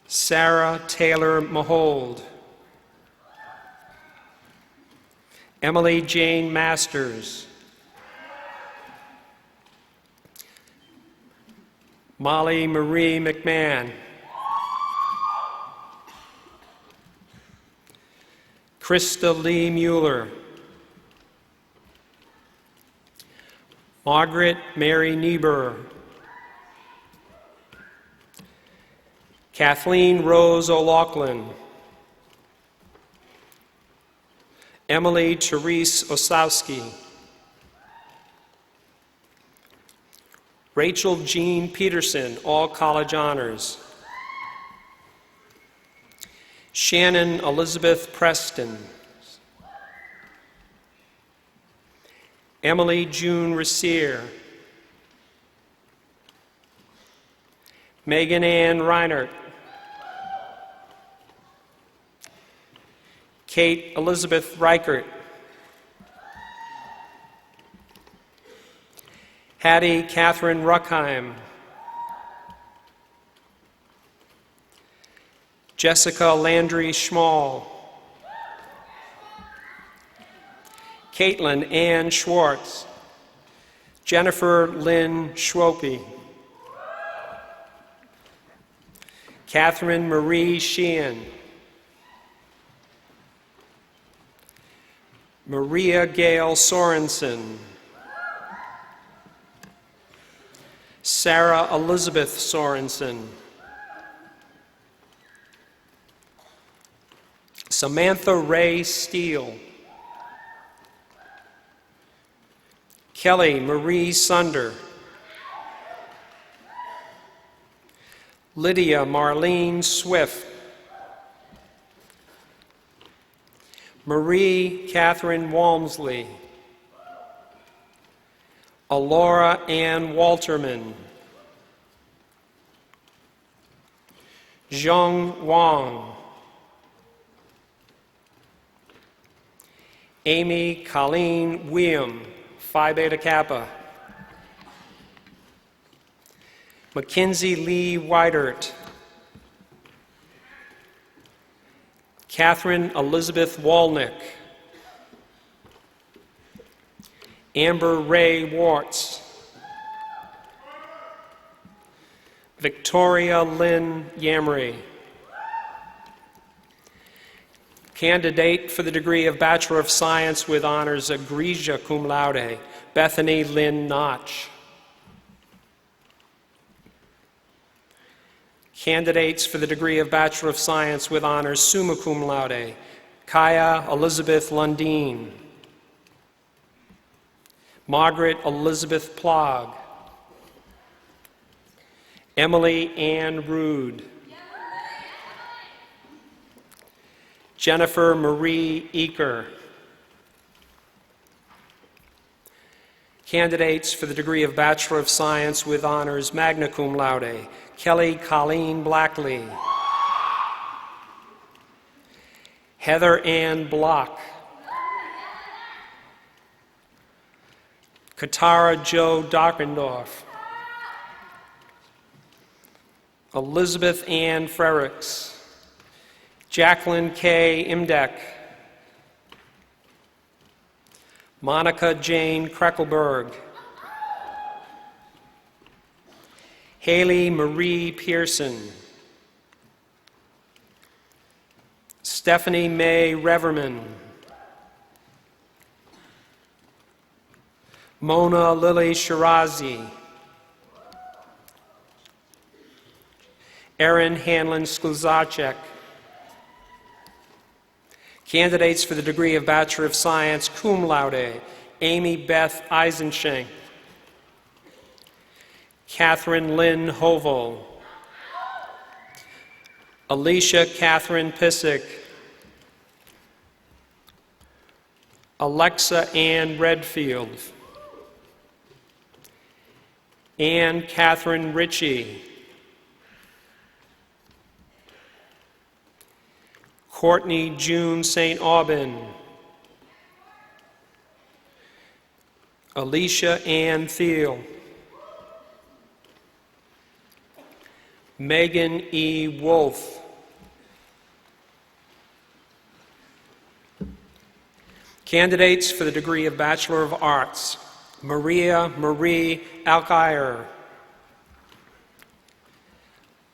Sarah Taylor Mahold. Emily Jane Masters. Molly Marie McMahon. Krista Lee Mueller. Margaret Mary Niebuhr. Kathleen Rose O'Loughlin. Emily Therese Osowski. Rachel Jean Peterson, all college honors. Shannon Elizabeth Preston. Emily June Rasier. Megan Ann Reinert. Kate Elizabeth Reichert. Hattie Catherine Ruckheim. Jessica Landry Schmall. Caitlin Ann Schwartz. Jennifer Lynn Schwopey. Catherine Marie Sheehan. Maria Gail Sorensen. Sarah Elizabeth Sorensen. Samantha Ray Steele. Kelly Marie Sunder. Lydia Marlene Swift. Marie Catherine Walmsley. Alora Ann Walterman. Zhong Wang. Amy Colleen William, Phi Beta Kappa. Mackenzie Lee Weidert. Catherine Elizabeth Walnick. Amber Ray Wartz. Victoria Lynn Yamri. Candidate for the degree of Bachelor of Science with Honors, egregia cum laude, Bethany Lynn Notch. Candidates for the degree of Bachelor of Science with Honors, summa cum laude, Kaya Elizabeth Lundeen. Margaret Elizabeth Plog. Emily Ann Rude. Jennifer Marie Eaker. Candidates for the degree of Bachelor of Science with Honors, magna cum laude, Kelly Colleen Blackley. Heather Ann Block. Katara Jo Dockendorf. Elizabeth Ann Frericks. Jacqueline K. Imdeck. Monica Jane Kreckelberg, Haley Marie Pearson, Stephanie Mae Reverman, Mona Lily Shirazi, Erin Hanlon Skluzarczyk. Candidates for the degree of Bachelor of Science, cum laude, Amy Beth Eisenschenk, Catherine Lynn Hovel, Alicia Catherine Pissick, Alexa Ann Redfield, Ann Catherine Ritchie, Courtney June St. Aubin, Alicia Ann Thiel, Megan E. Wolf, candidates for the degree of Bachelor of Arts, Maria Marie Alkire,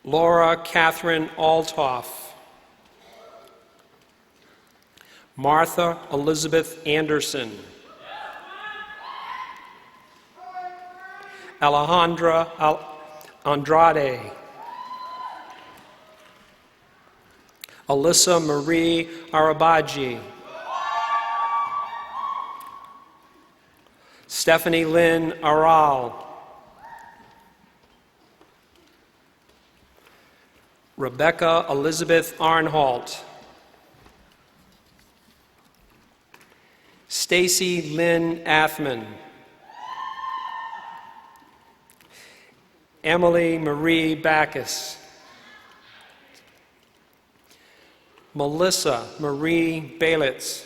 Laura Catherine Altoff, Martha Elizabeth Anderson, Alejandra Andrade, Alyssa Marie Arabaji, Stephanie Lynn Aral, Rebecca Elizabeth Arnholt, Stacy Lynn Athman, Emily Marie Backus, Melissa Marie Balitz,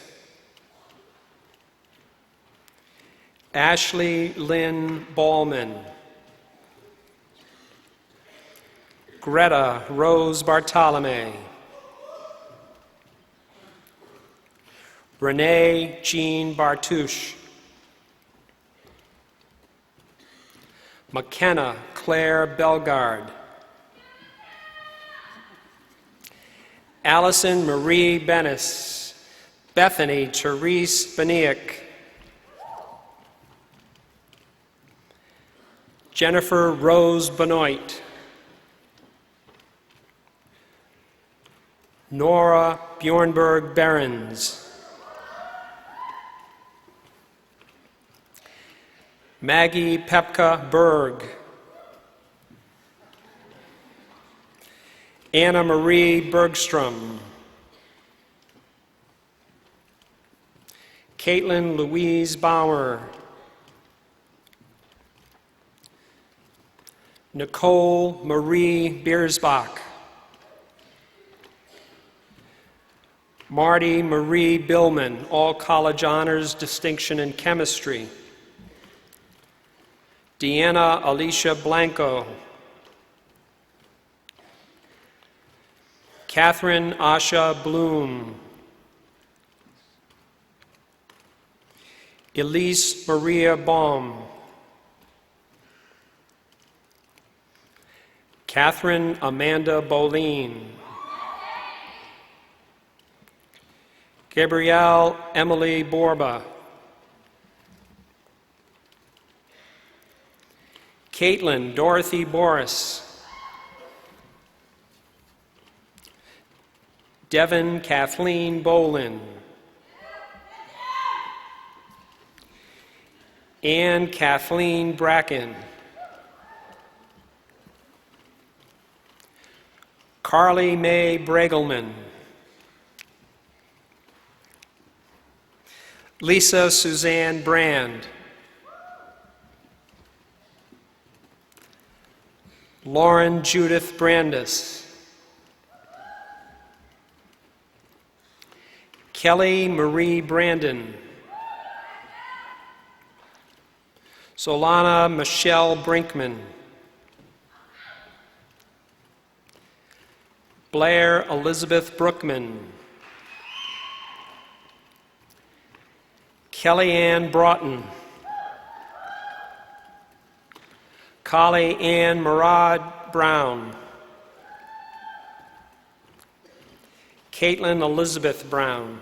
Ashley Lynn Ballman, Greta Rose Bartolome, Renee Jean Bartouche, McKenna Claire Belgard, Allison Marie Bennis, Bethany Therese Beniak, Jennifer Rose Benoit, Nora Bjornberg Behrens, Maggie Pepka Berg, Anna Marie Bergstrom, Caitlin Louise Bauer, Nicole Marie Biersbach, Marty Marie Billman, all college honors, distinction in chemistry, Deanna Alicia Blanco, Catherine Asha Bloom, Elise Maria Baum, Catherine Amanda Boleen, Gabrielle Emily Borba, Caitlin Dorothy Boris, Devin Kathleen Bolin, Anne Kathleen Bracken, Carly Mae Bregelman, Lisa Suzanne Brand, Lauren Judith Brandis, Kelly Marie Brandon, Solana Michelle Brinkman, Blair Elizabeth Brookman, Kellyanne Broughton, Kali Ann Murad Brown, Caitlin Elizabeth Brown,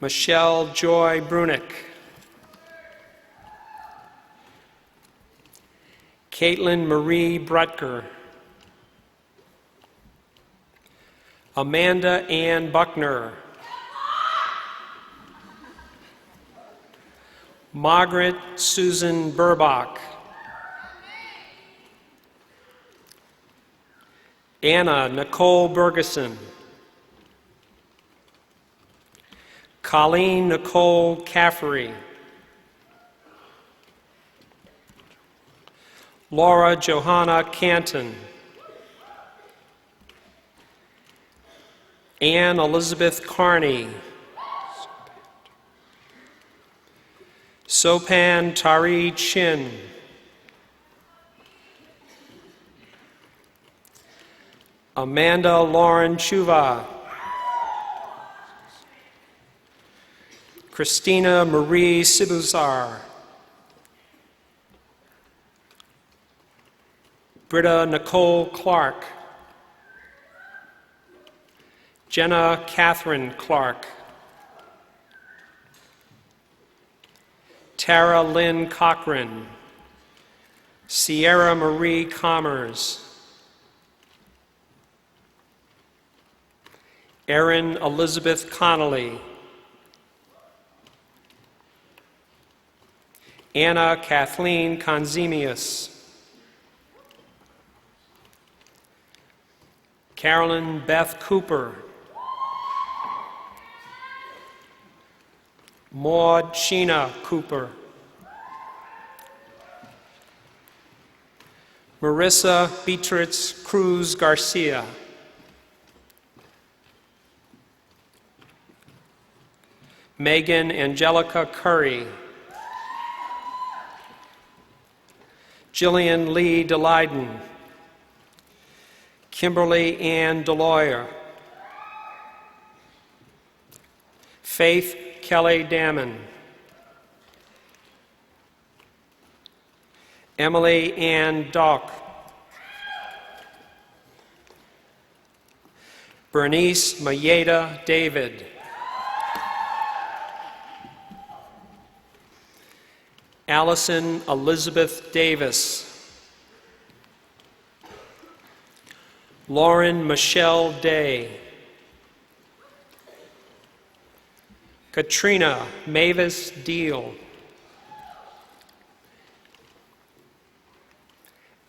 Michelle Joy Brunick, Caitlin Marie Brutker, Amanda Ann Buckner, Margaret Susan Burbach, Anna Nicole Bergeson, Colleen Nicole Caffery, Laura Johanna Canton, Anne Elizabeth Carney, Sopan Tari Chin, Amanda Lauren Chuva, Christina Marie Sibuzar, Britta Nicole Clark, Jenna Catherine Clark, Tara Lynn Cochran, Sierra Marie Commerce, Erin Elizabeth Connolly, Anna Kathleen Conzemius, Carolyn Beth Cooper, Maud Sheena Cooper, Marissa Beatriz Cruz Garcia, Megan Angelica Curry, Jillian Lee DeLyden, Kimberly Ann DeLoyer, Faith Kelly Damon, Emily Ann Dock, Bernice Mayeda David, Allison Elizabeth Davis, Lauren Michelle Day, Katrina Mavis Deal,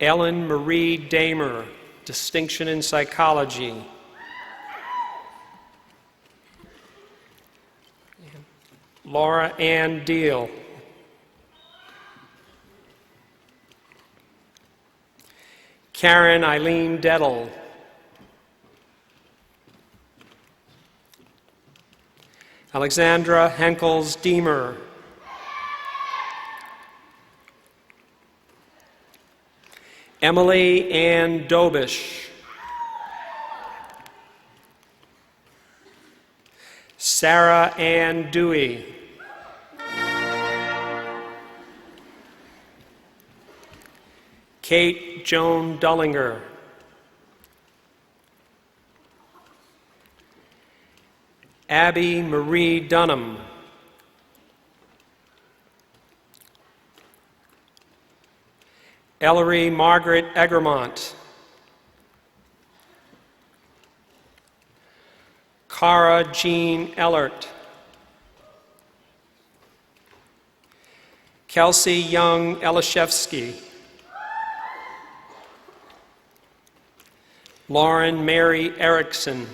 Ellen Marie Damer, Distinction in Psychology, Laura Ann Deal, Karen Eileen Dettel, Alexandra Henkels Deemer, Emily Ann Dobish, Sarah Ann Dewey, Kate Joan Dullinger, Abby Marie Dunham, Ellery Margaret Egremont, Cara Jean Ellert, Kelsey Young Elishevsky, Lauren Mary Erickson,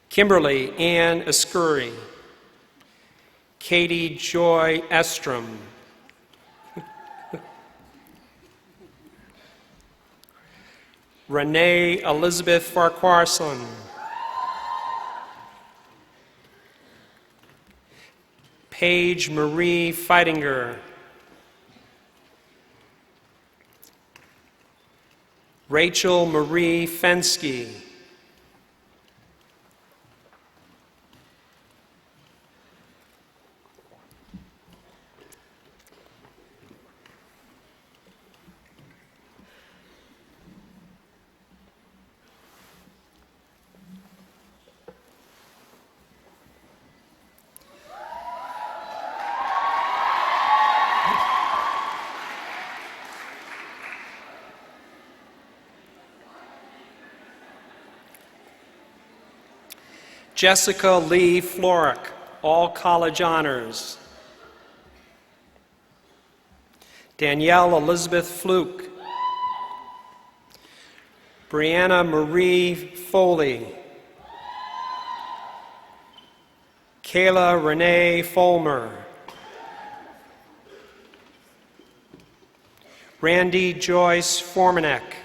Kimberly Ann Escuri, Katie Joy Estrom, Renee Elizabeth Farquharson, Paige Marie Feitinger, Rachel Marie Fensky. Jessica Lee Florick, all college honors. Danielle Elizabeth Fluke. Brianna Marie Foley. Kayla Renee Folmer. Randy Joyce Formanek.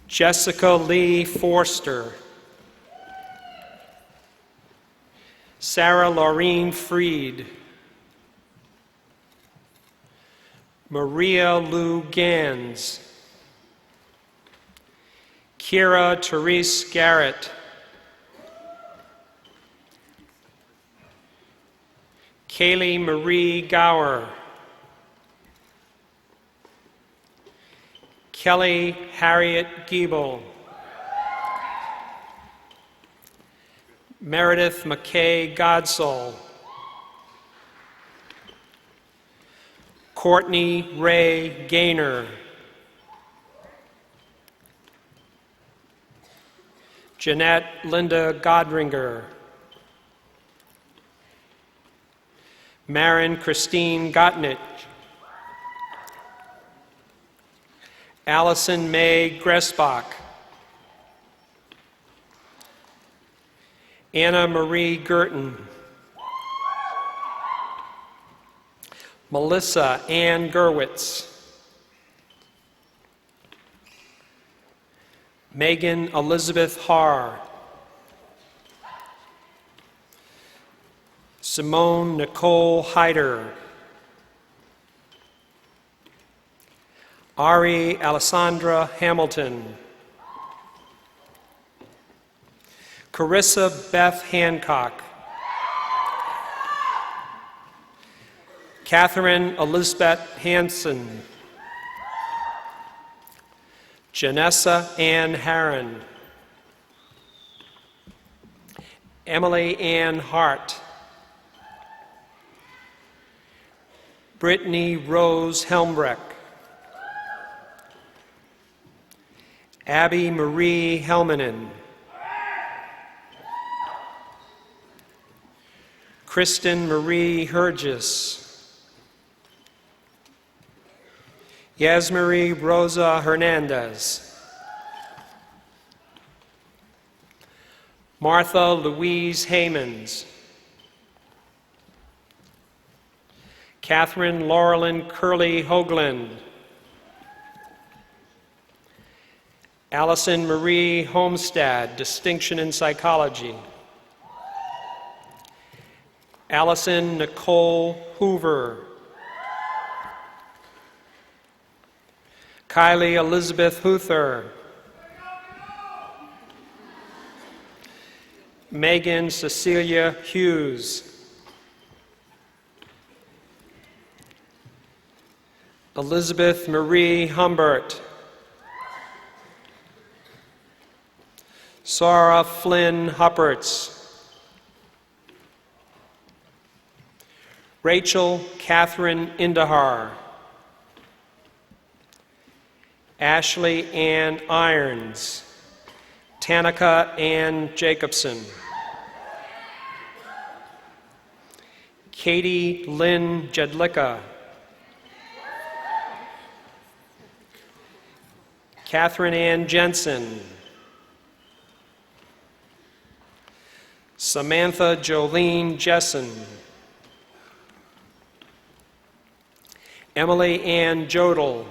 Jessica Lee Forster. Sarah Laureen Freed. Maria Lou Gans. Kira Therese Garrett. Kaylee Marie Gower. Kelly Harriet Giebel. Meredith McKay Godsall. Courtney Ray Gaynor. Jeanette Linda Godringer. Marin Christine Gottnich. Allison May Gressbach. Anna Marie Gerton. Melissa Ann Gerwitz. Megan Elizabeth Haar. Simone Nicole Hyder. Ari Alessandra Hamilton. Carissa Beth Hancock. Catherine Elizabeth Hansen. Janessa Ann Harron. Emily Ann Hart. Brittany Rose Helmbrecht. Abby Marie Helmanen. Kristen Marie Hergis. Yasmarie Rosa Hernandez. Martha Louise Haymans. Catherine Laurelyn Curley Hoagland. Allison Marie Homestad, Distinction in Psychology. Allison Nicole Hoover. Kylie Elizabeth Huther. Megan Cecilia Hughes. Elizabeth Marie Humbert. Sarah Flynn Hupperts. Rachel Catherine Indahar. Ashley Ann Irons. Tanika Ann Jacobson. Katie Lynn Jedlicka. Catherine Ann Jensen. Samantha Jolene Jessen. Emily Ann Jodel.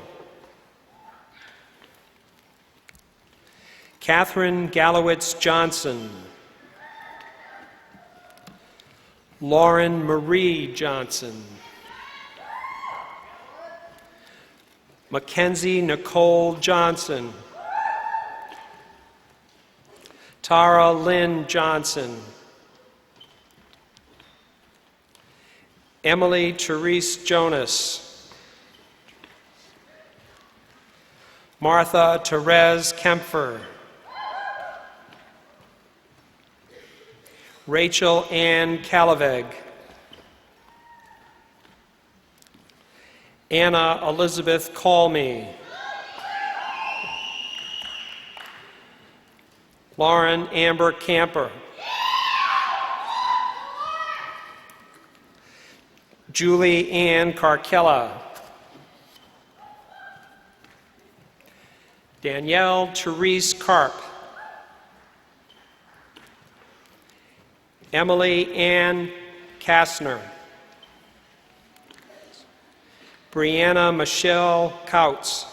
Catherine Gallowitz Johnson. Lauren Marie Johnson. Mackenzie Nicole Johnson. Tara Lynn Johnson. Emily Therese Jonas. Martha Therese Kempfer. Rachel Ann Calaveg. Anna Elizabeth Colme. Lauren Amber Camper. Julie Ann Carkella. Danielle Therese Karp. Emily Ann Kastner. Brianna Michelle Kautz.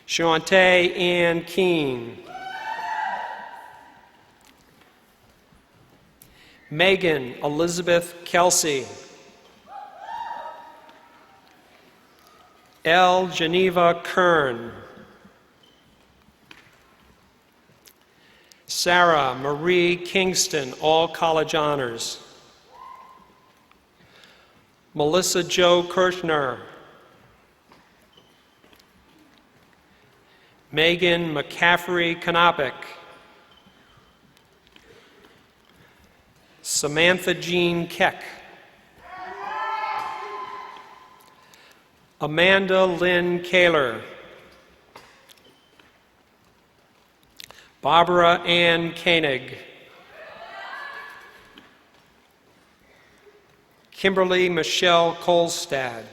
Shantae Ann Keene. Megan Elizabeth Kelsey. L. Geneva Kern. Sarah Marie Kingston, all college honors. Melissa Jo Kirchner. Megan McCaffrey Konopik. Samantha Jean Keck. Amanda Lynn Kaler. Barbara Ann Koenig. Kimberly Michelle Kolstad.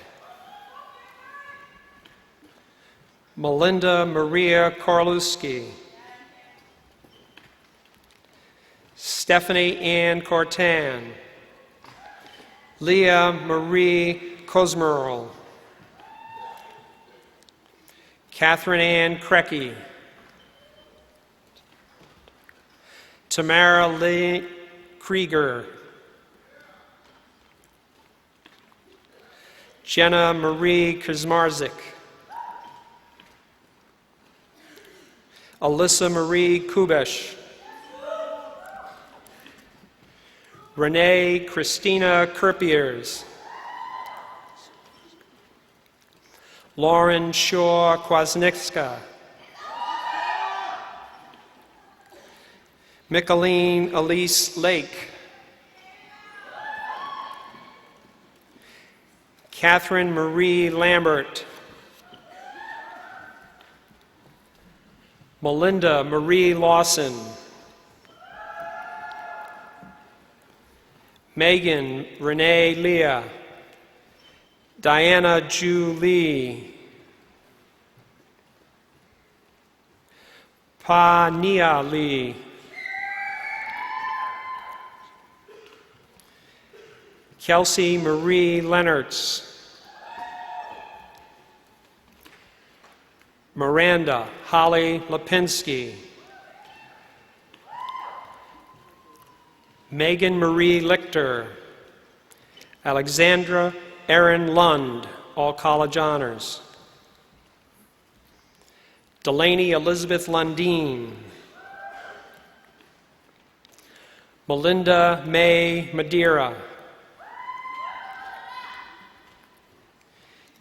Melinda Maria Korlewski. Stephanie Ann Cortan. Leah Marie Kosmerl. Catherine Ann Krecky. Tamara Lee Krieger. Jenna Marie Kazmarzik. Alyssa Marie Kubesh. Renee Christina Kerpiers. Lauren Shaw Kwasniewska. Micheline Elise Lake. Catherine Marie Lambert. Melinda Marie Lawson. Megan Renee Leah. Diana Julie. Pa Nia Lee. Kelsey Marie Leonards. Miranda Holly Lipinski. Megan Marie Lichter. Alexandra Erin Lund, all college honors. Delaney Elizabeth Lundeen. Melinda May Madeira.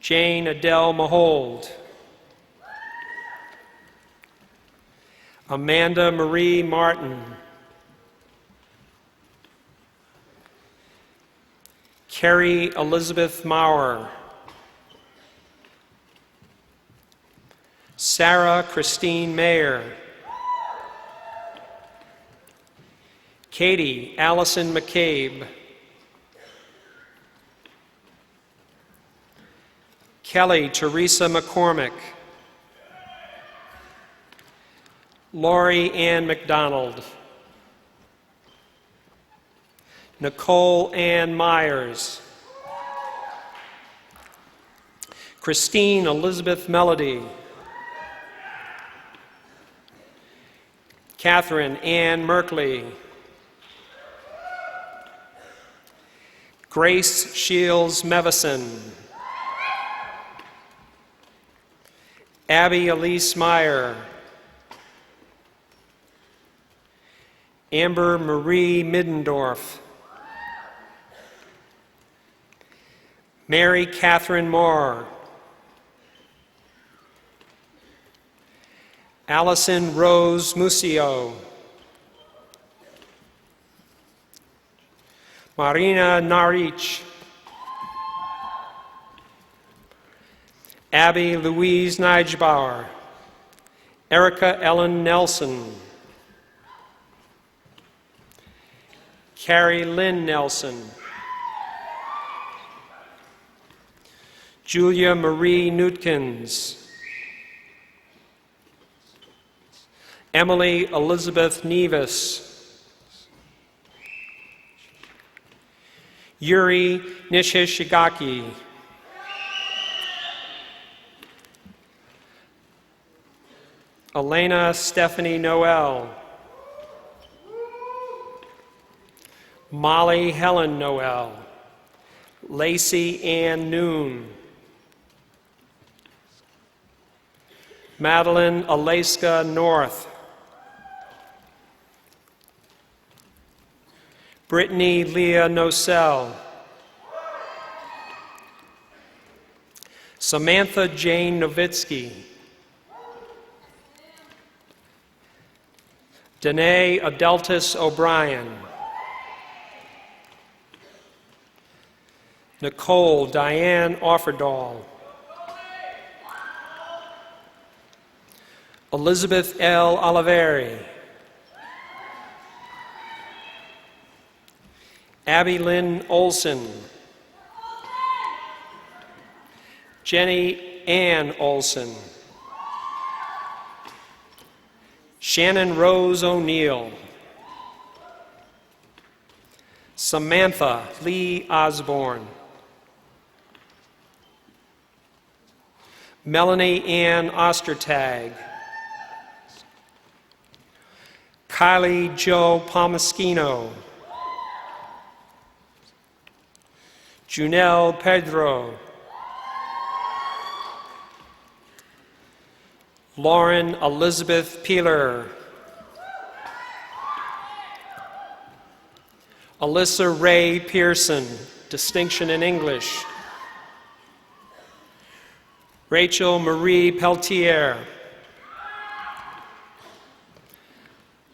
Jane Adele Mahold. Amanda Marie Martin. Carrie Elizabeth Maurer. Sarah Christine Mayer. Katie Allison McCabe. Kelly Teresa McCormick. Lori Ann McDonald. Nicole Ann Myers. Christine Elizabeth Melody. Catherine Ann Merkley. Grace Shields Mevison. Abby Elise Meyer. Amber Marie Middendorf. Mary Catherine Moore. Allison Rose Musio. Marina Narich. Abby Louise Nijbauer. Erica Ellen Nelson. Carrie Lynn Nelson. Julia Marie Nutkins. Emily Elizabeth Nevis. Yuri Nishishigaki. Elena Stephanie Noel. Molly Helen Noel. Lacey Ann Noon. Madeline Alaska North. Brittany Leah Nocell. Samantha Jane Novitsky. Danae Adeltis O'Brien. Nicole Diane Offerdahl. Elizabeth L. Oliveri. Abby Lynn Olson. Jenny Ann Olson. Shannon Rose O'Neill. Samantha Lee Osborne. Melanie Ann Ostertag. Kylie Joe Palmaschino. Junelle Pedro. Lauren Elizabeth Peeler. Alyssa Ray Pearson, distinction in English. Rachel Marie Peltier.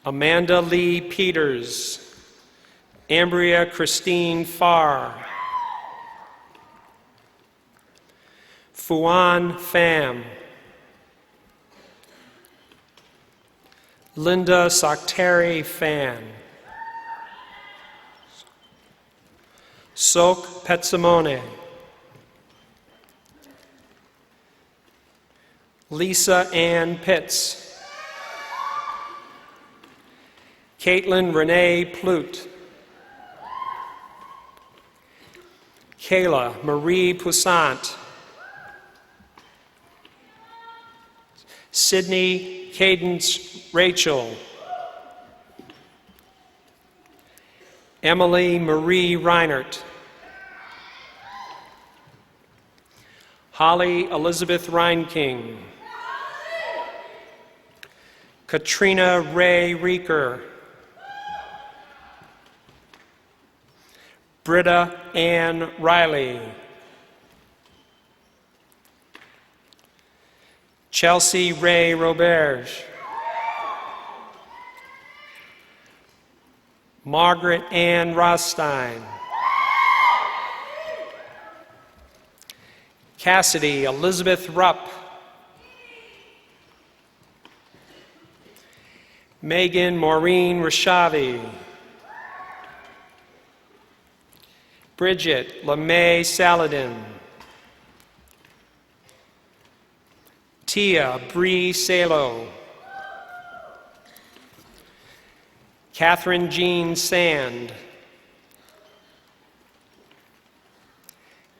Amanda Lee Peters. Ambria Christine Farr. Fuan Pham. Linda Socteri Fan. Sok Petsimone. Lisa Ann Pitts. Caitlin Renee Plute. Kayla Marie Poussant. Sydney Cadence Rachel. Emily Marie Reinert. Holly Elizabeth Reinking. Katrina Ray Reeker. Britta Ann Riley. Chelsea Ray Roberge. Margaret Ann Rostein. Cassidy Elizabeth Rupp. Megan Maureen Rashavi. Bridget LeMay Saladin. Tia Bree Salo. Catherine Jean Sand.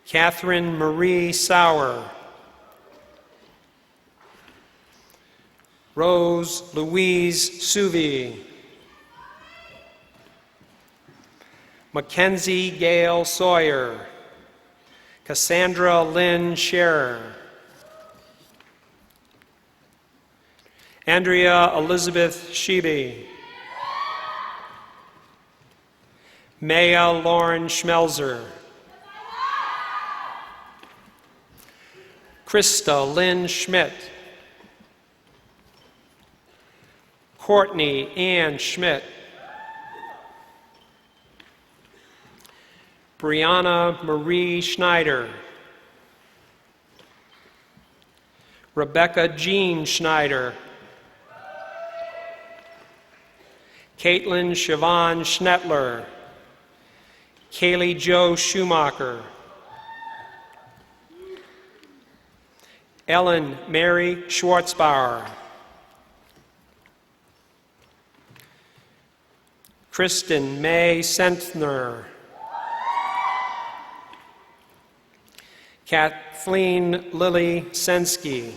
Catherine Marie Sauer. Rose Louise Suvi. Mackenzie Gail Sawyer, Cassandra Lynn Scherer, Andrea Elizabeth Sheeby, Maya Lauren Schmelzer, Krista Lynn Schmidt, Courtney Ann Schmidt, Brianna Marie Schneider, Rebecca Jean Schneider, Caitlin Siobhan Schnettler, Kaylee Jo Schumacher, Ellen Mary Schwartzbauer, Kristen May Sentner, Kathleen Lily Sensky,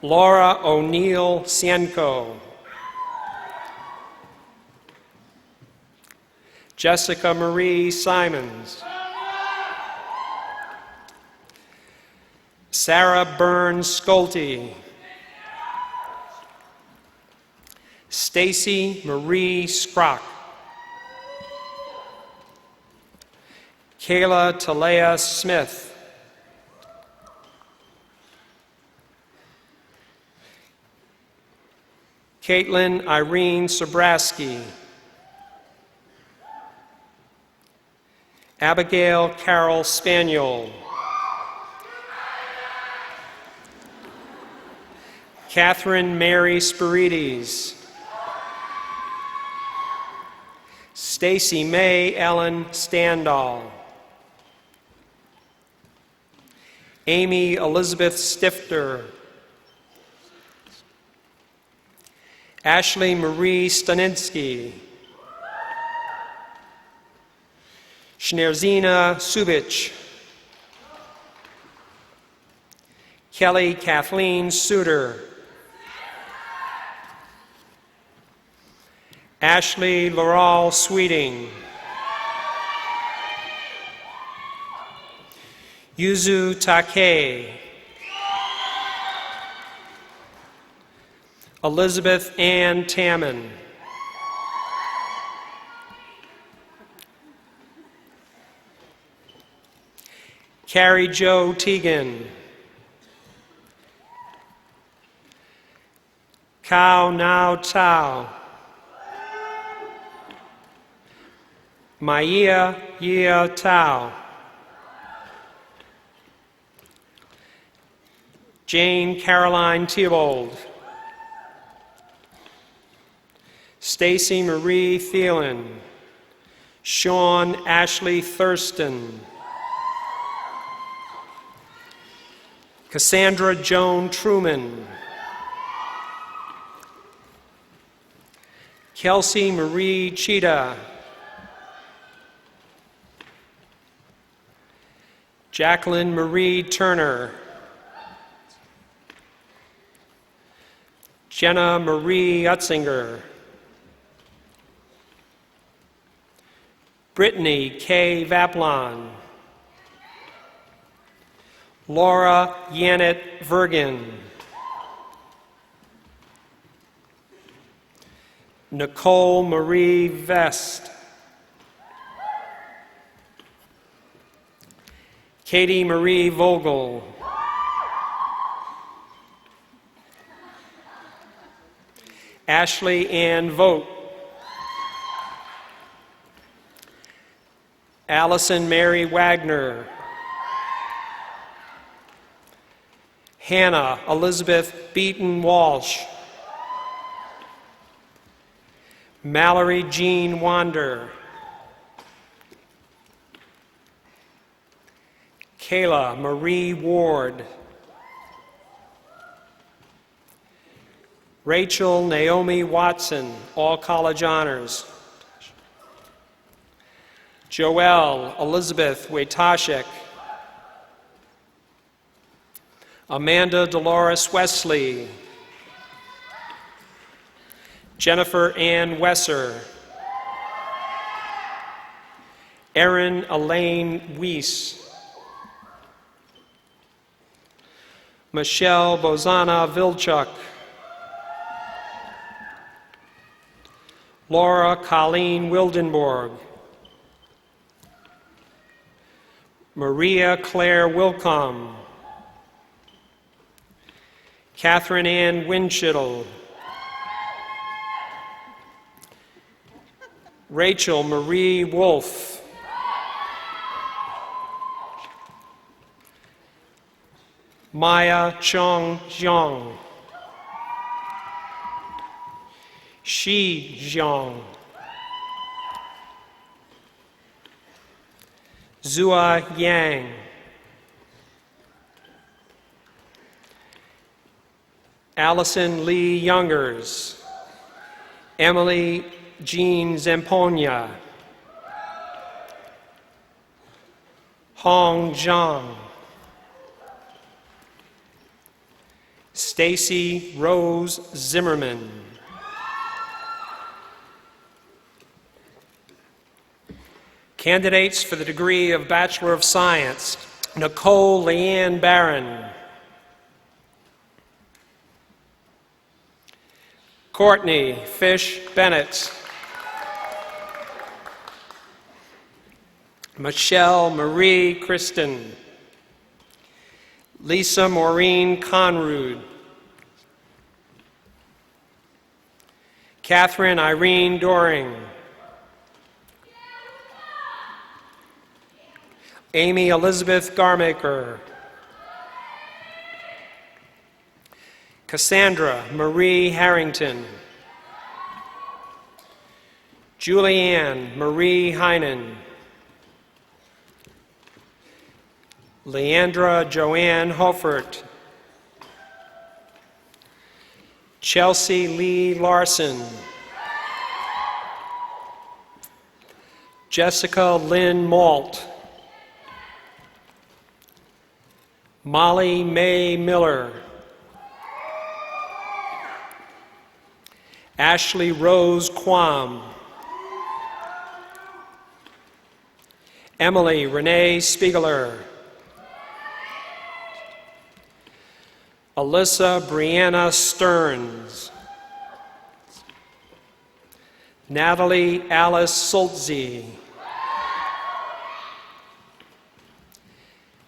Laura O'Neill Sienko, Jessica Marie Simons, Sarah Burns Schulte, Stacy Marie Skrock, Kayla Talea Smith, Caitlin Irene Sobraski, Abigail Carol Spaniel, Catherine Mary Spirides, Stacy May Ellen Standall, Amy Elizabeth Stifter, Ashley Marie Staninsky, Schneerzina Subich, Kelly Kathleen Suter, Ashley Laurel Sweeting, Yuzu Takei, Elizabeth Ann Tamman, Carrie Jo Teagan, Kao Nao Tao, Maya Yia Tao, Jane Caroline Theobald, Stacy Marie Thielen, Sean Ashley Thurston, Cassandra Joan Truman, Kelsey Marie Cheetah, Jacqueline Marie Turner, Jenna Marie Utzinger, Brittany K. Vaplon, Laura Yanet Vergen, Nicole Marie Vest, Katie Marie Vogel, Ashley Ann Vogt, Allison Mary Wagner, Hannah Elizabeth Beaton Walsh, Mallory Jean Wander, Kayla Marie Ward, Rachel Naomi Watson, all college honors, Joelle Elizabeth Wetashik, Amanda Dolores Wesley, Jennifer Ann Wesser, Erin Elaine Weiss, Michelle Bozana Vilchuk, Laura Colleen Wildenborg, Maria Claire Wilcom, Catherine Ann Winchittle, Rachel Marie Wolf, Maya Chong Zhang, Shi Zhang, Zua Yang, Allison Lee Youngers, Emily Jean Zamponia, Hong Zhang, Stacy Rose Zimmerman, candidates for the degree of Bachelor of Science: Nicole Leanne Barron, Courtney Fish Bennett, Michelle Marie Kristen, Lisa Maureen Conrud, Catherine Irene Doring, Amy Elizabeth Garmaker, Cassandra Marie Harrington, Julianne Marie Heinen, Leandra Joanne Hoffert, Chelsea Lee Larson, Jessica Lynn Malt, Molly Mae Miller, Ashley Rose Quam, Emily Renee Spiegler, Alyssa Brianna Stearns, Natalie Alice Soltze,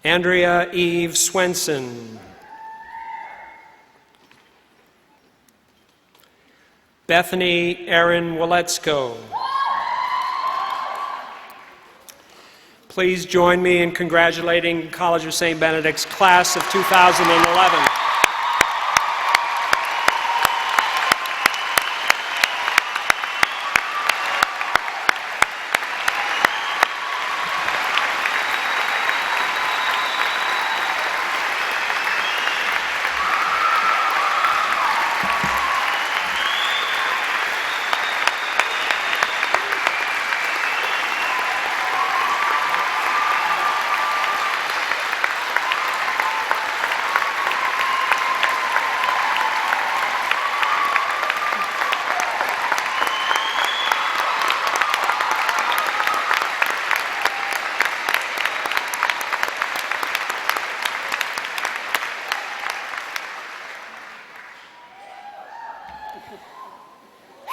Andrea Eve Swenson, Bethany Erin Waletsko. Please join me in congratulating College of St. Benedict's class of 2011.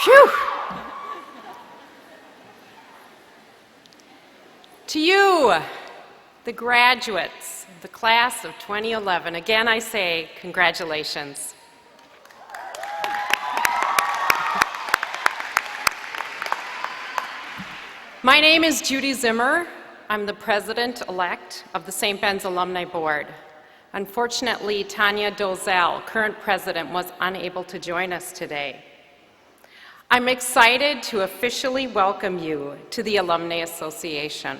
Phew! To you, the graduates, the class of 2011, again I say congratulations. My name is Judy Zimmer. I'm the president-elect of the St. Ben's Alumni Board. Unfortunately, Tanya Dozell, current president, was unable to join us today. I'm excited to officially welcome you to the Alumni Association.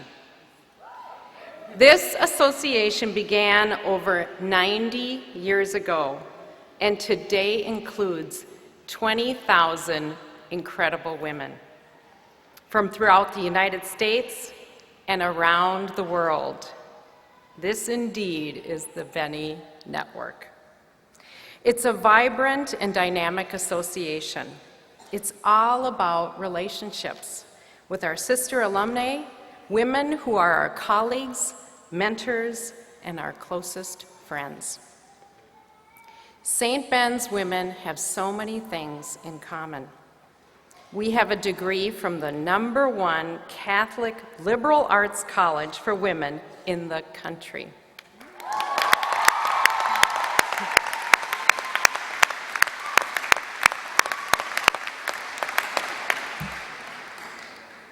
This association began over 90 years ago and today includes 20,000 incredible women from throughout the United States and around the world. This indeed is the Benny Network. It's a vibrant and dynamic association It's all about relationships with our sister alumnae, women who are our colleagues, mentors, and our closest friends. St. Ben's women have so many things in common. We have a degree from the #1 Catholic liberal arts college for women in the country.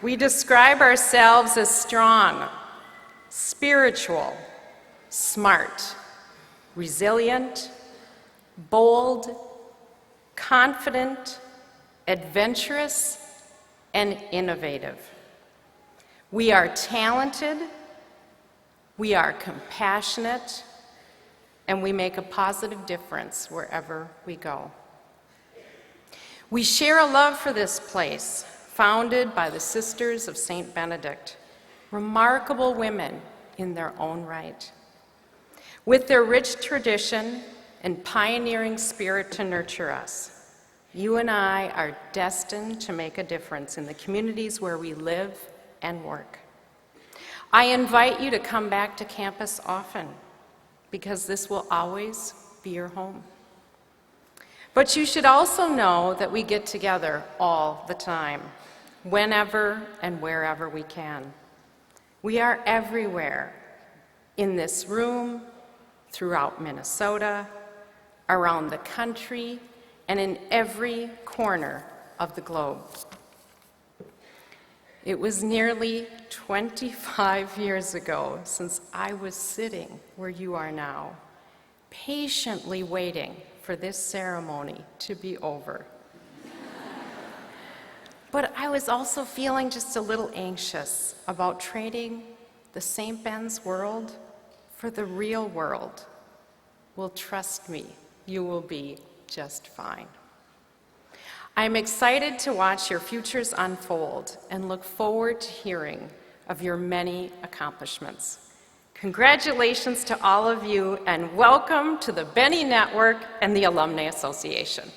We describe ourselves as strong, spiritual, smart, resilient, bold, confident, adventurous, and innovative. We are talented, we are compassionate, and we make a positive difference wherever we go. We share a love for this place, founded by the Sisters of St. Benedict, remarkable women in their own right. With their rich tradition and pioneering spirit to nurture us, you and I are destined to make a difference in the communities where we live and work. I invite you to come back to campus often, because this will always be your home. But you should also know that we get together all the time, whenever and wherever we can. We are everywhere, in this room, throughout Minnesota, around the country, and in every corner of the globe. It was nearly 25 years ago since I was sitting where you are now, patiently waiting for this ceremony to be over. But I was also feeling just a little anxious about trading the St. Ben's world for the real world. Well, trust me, you will be just fine. I'm excited to watch your futures unfold and look forward to hearing of your many accomplishments. Congratulations to all of you, and welcome to the Benny Network and the Alumni Association.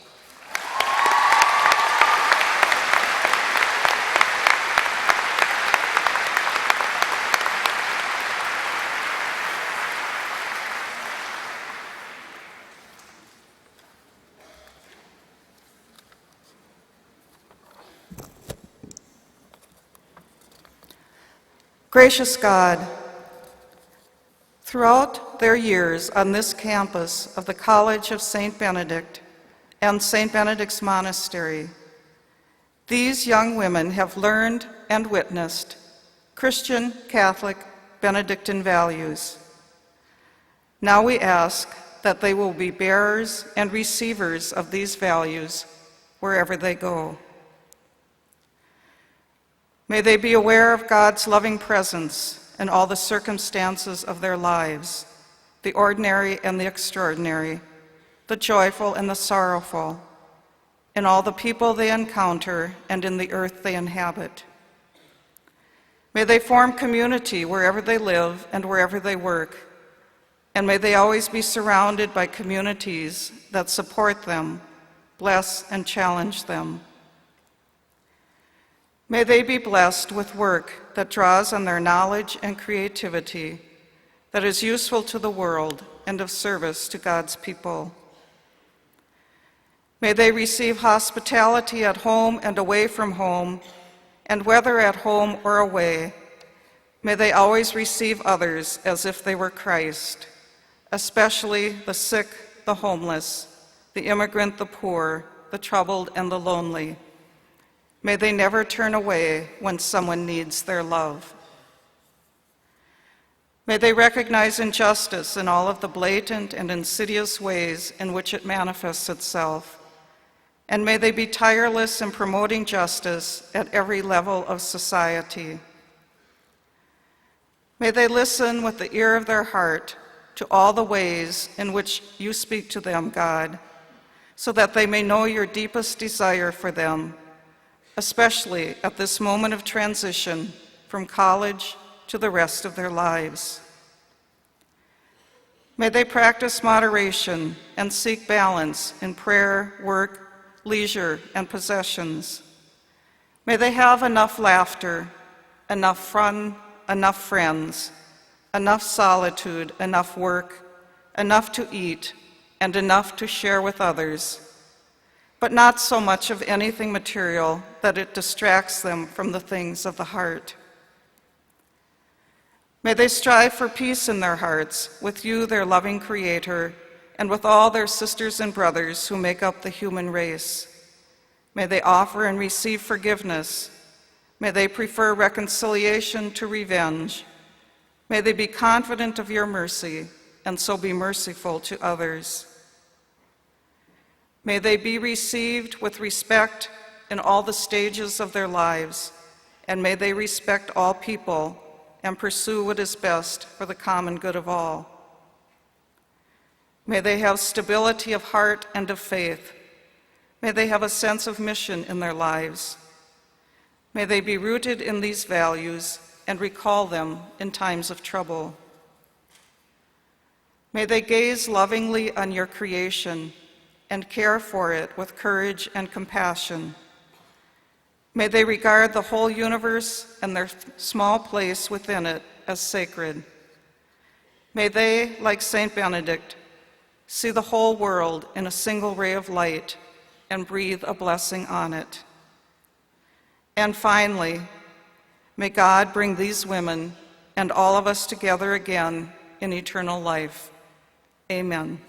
Gracious God, throughout their years on this campus of the College of St. Benedict and St. Benedict's Monastery, these young women have learned and witnessed Christian, Catholic, Benedictine values. Now we ask that they will be bearers and receivers of these values wherever they go. May they be aware of God's loving presence in all the circumstances of their lives, the ordinary and the extraordinary, the joyful and the sorrowful, in all the people they encounter and in the earth they inhabit. May they form community wherever they live and wherever they work, and may they always be surrounded by communities that support them, bless and challenge them. May they be blessed with work that draws on their knowledge and creativity, that is useful to the world and of service to God's people. May they receive hospitality at home and away from home, and whether at home or away, may they always receive others as if they were Christ, especially the sick, the homeless, the immigrant, the poor, the troubled, and the lonely. May they never turn away when someone needs their love. May they recognize injustice in all of the blatant and insidious ways in which it manifests itself, and may they be tireless in promoting justice at every level of society. May they listen with the ear of their heart to all the ways in which you speak to them, God, so that they may know your deepest desire for them, especially at this moment of transition from college to the rest of their lives. May they practice moderation and seek balance in prayer, work, leisure, and possessions. May they have enough laughter, enough fun, enough friends, enough solitude, enough work, enough to eat, and enough to share with others, but not so much of anything material that it distracts them from the things of the heart. May they strive for peace in their hearts with you, their loving Creator, and with all their sisters and brothers who make up the human race. May they offer and receive forgiveness. May they prefer reconciliation to revenge. May they be confident of your mercy and so be merciful to others. May they be received with respect in all the stages of their lives, and may they respect all people and pursue what is best for the common good of all. May they have stability of heart and of faith. May they have a sense of mission in their lives. May they be rooted in these values and recall them in times of trouble. May they gaze lovingly on your creation and care for it with courage and compassion. May they regard the whole universe and their small place within it as sacred. May they, like Saint Benedict, see the whole world in a single ray of light and breathe a blessing on it. And finally, may God bring these women and all of us together again in eternal life. Amen.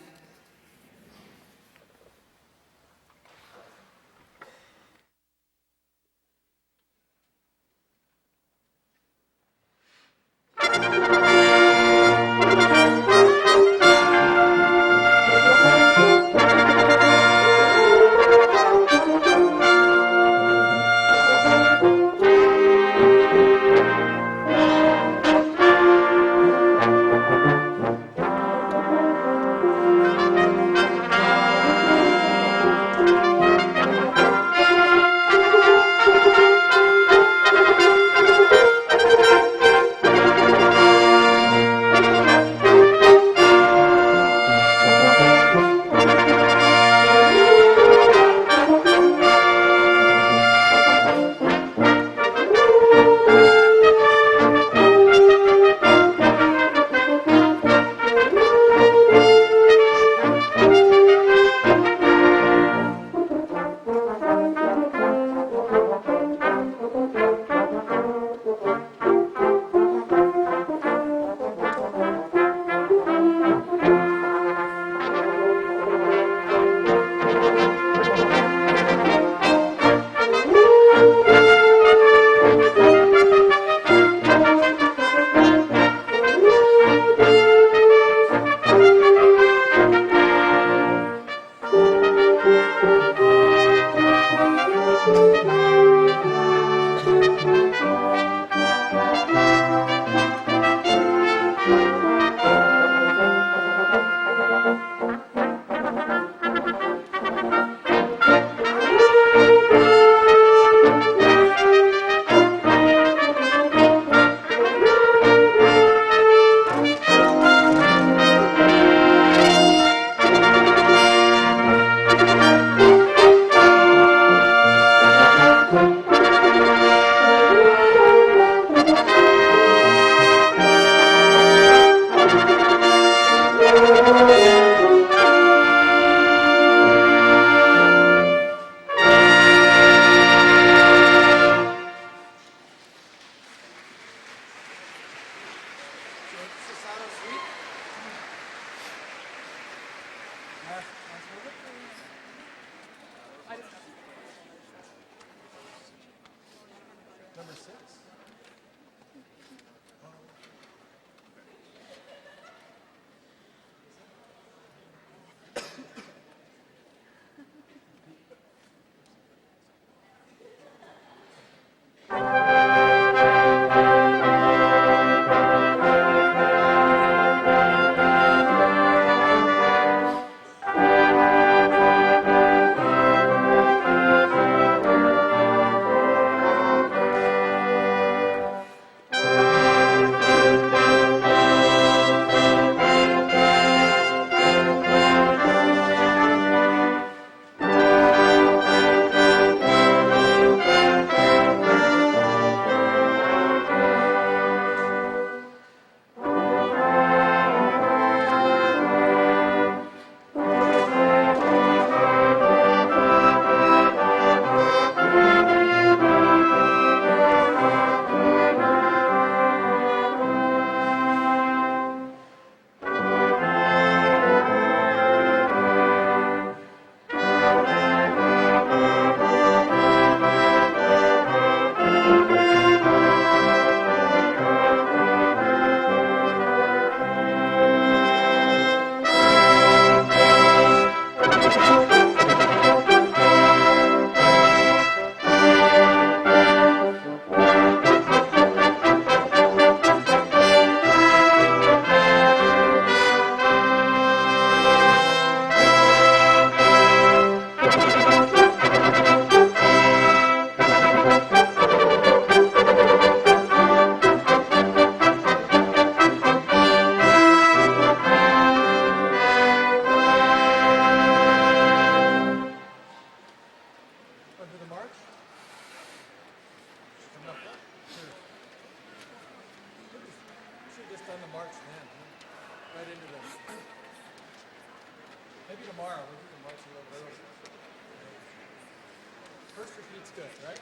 First repeat's good, right?